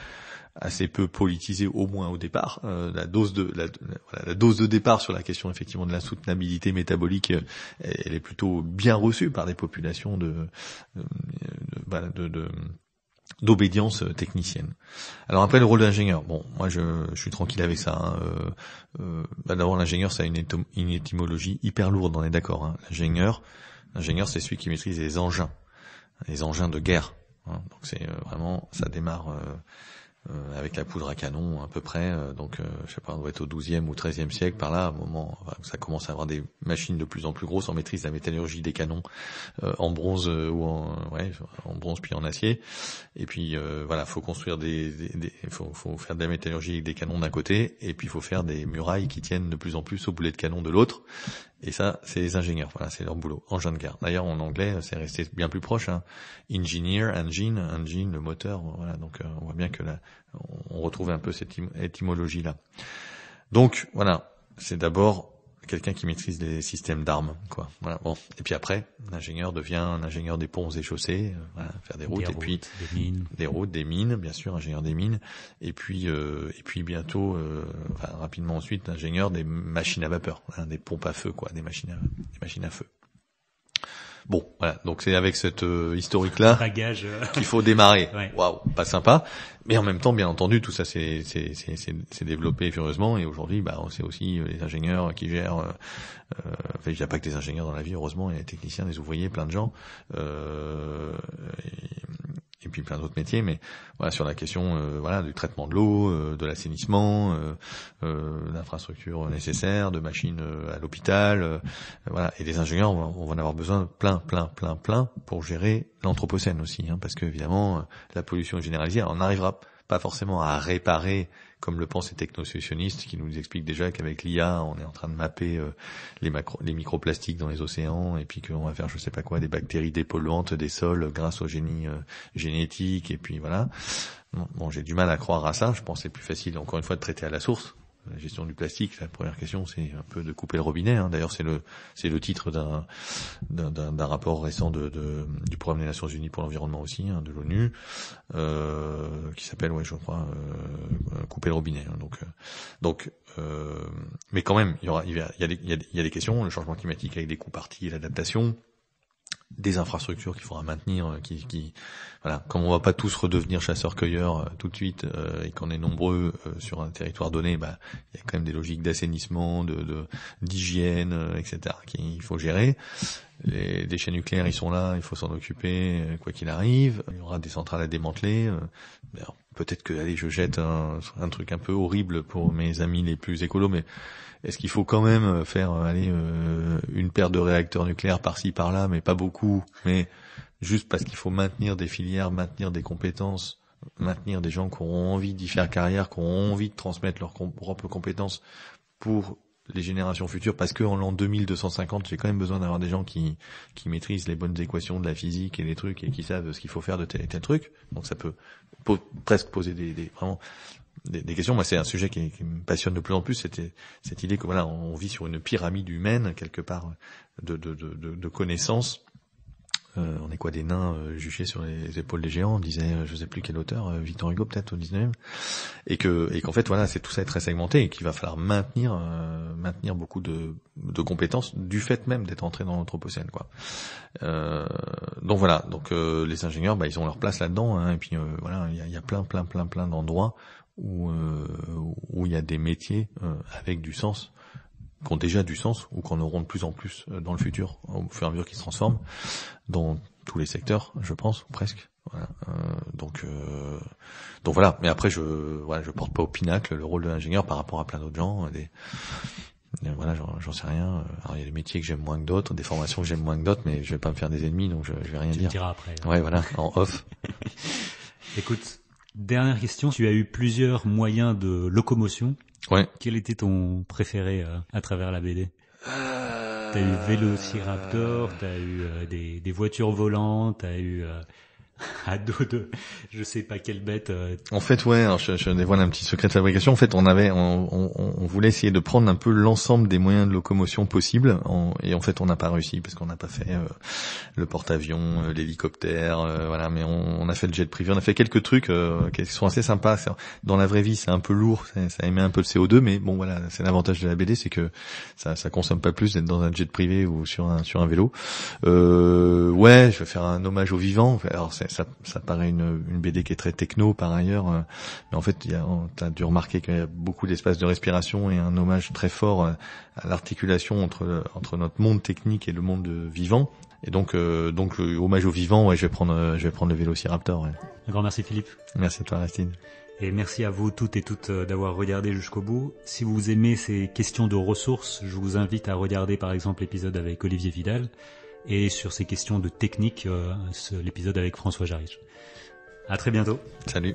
assez peu politisé au moins au départ. La dose de départ sur la question effectivement de la soutenabilité métabolique, elle est plutôt bien reçue par des populations d'obédience technicienne. Alors après le rôle d'ingénieur, bon, moi je suis tranquille avec ça. D'abord l'ingénieur, ça a une étymologie hyper lourde, on est d'accord. Hein. L'ingénieur, c'est celui qui maîtrise les engins de guerre. Hein. Donc c'est vraiment, ça démarre avec la poudre à canon à peu près, je sais pas, on doit être au 12e ou 13e siècle par là, à un moment où ça commence à avoir des machines de plus en plus grosses, on maîtrise la métallurgie des canons en bronze ou en bronze puis en acier. Et puis faut construire faut faire de la métallurgie avec des canons d'un côté, et puis il faut faire des murailles qui tiennent de plus en plus au boulet de canon de l'autre. Et ça, c'est les ingénieurs, voilà, c'est leur boulot, engin de guerre. D'ailleurs, en anglais, c'est resté bien plus proche, hein. Engineer, engine, le moteur, voilà. Donc, on voit bien que là, on retrouve un peu cette étymologie-là. Donc, voilà, c'est d'abord quelqu'un qui maîtrise les systèmes d'armes, quoi. Voilà. Bon. Et puis après, l'ingénieur devient un ingénieur des ponts et chaussées, faire des routes, des mines, bien sûr, ingénieur des mines. Et puis bientôt, rapidement ensuite, ingénieur des machines à vapeur, des pompes à feu, quoi, des machines à feu. Bon, voilà. Donc c'est avec cette historique-là qu'il faut démarrer. Waouh, pas sympa. Mais en même temps, bien entendu, tout ça c'est développé furieusement. Et aujourd'hui, c'est aussi les ingénieurs qui gèrent. Il n'y a pas que des ingénieurs dans la vie, heureusement. Il y a des techniciens, des ouvriers, plein de gens. Et puis plein d'autres métiers, mais voilà, sur la question du traitement de l'eau, de l'assainissement, d'infrastructures nécessaires, de machines à l'hôpital, et les ingénieurs, on va en avoir besoin plein pour gérer l'anthropocène aussi, hein, parce que évidemment la pollution est généralisée. On n'arrivera pas forcément à réparer, comme le pensent les technosolutionnistes, qui nous expliquent déjà qu'avec l'IA, on est en train de mapper les microplastiques dans les océans, et puis qu'on va faire je sais pas quoi, des bactéries dépolluantes des sols grâce au génie génétique, et puis voilà. Bon, j'ai du mal à croire à ça. Je pense que c'est plus facile, encore une fois, de traiter à la source. La gestion du plastique, la première question, c'est un peu de couper le robinet, hein. D'ailleurs, c'est le titre d'un rapport récent du Programme des Nations Unies pour l'environnement aussi, hein, de l'ONU, qui s'appelle, je crois, couper le robinet, hein. Donc, mais quand même, il y a des questions, le changement climatique avec des coûts partis et l'adaptation, des infrastructures qu'il faudra maintenir, comme on va pas tous redevenir chasseurs-cueilleurs tout de suite, et qu'on est nombreux sur un territoire donné, il y a quand même des logiques d'assainissement, d'hygiène, etc. qu'il faut gérer. Les déchets nucléaires, ils sont là, il faut s'en occuper, quoi qu'il arrive. Il y aura des centrales à démanteler. Alors, peut-être que, je jette un truc un peu horrible pour mes amis les plus écolos, mais est-ce qu'il faut quand même faire une paire de réacteurs nucléaires par-ci par-là, mais pas beaucoup, mais juste parce qu'il faut maintenir des filières, maintenir des compétences, maintenir des gens qui auront envie d'y faire carrière, qui auront envie de transmettre leurs propres compétences pour les générations futures, parce que en l'an 2250, j'ai quand même besoin d'avoir des gens qui maîtrisent les bonnes équations de la physique et des trucs, et qui savent ce qu'il faut faire de tel et tel truc. Donc ça peut presque poser des questions. Moi, c'est un sujet qui me passionne de plus en plus, cette idée que on vit sur une pyramide humaine quelque part de connaissances. On est quoi, des nains juchés sur les épaules des géants, disait je sais plus quel auteur, Victor Hugo peut-être au 19e, et qu'en fait c'est tout ça est très segmenté, et qu'il va falloir maintenir beaucoup de compétences du fait même d'être entré dans l'anthropocène, quoi. Donc les ingénieurs, ils ont leur place là-dedans, hein, et puis il y a plein d'endroits où il y a des métiers avec du sens, qui ont déjà du sens, ou qu'on auront de plus en plus dans le futur, au fur et à mesure qu'ils se transforment, dont tous les secteurs, je pense, ou presque. Voilà. Donc voilà. Mais après, je porte pas au pinacle le rôle de l'ingénieur par rapport à plein d'autres gens. Voilà, j'en sais rien. Alors il y a des métiers que j'aime moins que d'autres, des formations que j'aime moins que d'autres, mais je vais pas me faire des ennemis, donc je vais rien dire. Tu me diras après. Ouais, voilà, en off. Écoute, dernière question. Tu as eu plusieurs moyens de locomotion. Ouais. Quel était ton préféré à travers la BD? T'as eu Vélociraptor, t'as eu des voitures volantes, t'as eu à dos de je sais pas quelle bête. En fait, ouais, alors je dévoile un petit secret de fabrication. En fait, on voulait essayer de prendre un peu l'ensemble des moyens de locomotion possibles, et en fait, on n'a pas réussi parce qu'on n'a pas fait le porte-avions, l'hélicoptère, voilà. Mais on a fait le jet privé, on a fait quelques trucs qui sont assez sympas. Dans la vraie vie, c'est un peu lourd, ça émet un peu de CO2, mais bon, voilà, c'est l'avantage de la BD, c'est que ça consomme pas plus d'être dans un jet privé ou sur un vélo. Ouais, je vais faire un hommage aux vivants. Alors ça paraît une BD qui est très techno par ailleurs, mais en fait t'as dû remarquer qu'il y a beaucoup d'espace de respiration et un hommage très fort à l'articulation entre notre monde technique et le monde vivant. Et donc hommage aux vivants, ouais, je vais prendre le Vélociraptor. Ouais. Un grand merci Philippe. Merci à toi Aristide. Et merci à vous toutes et toutes d'avoir regardé jusqu'au bout. Si vous aimez ces questions de ressources, je vous invite à regarder par exemple l'épisode avec Olivier Vidal, et sur ces questions de technique, l'épisode avec François Jarich. À très bientôt. Salut.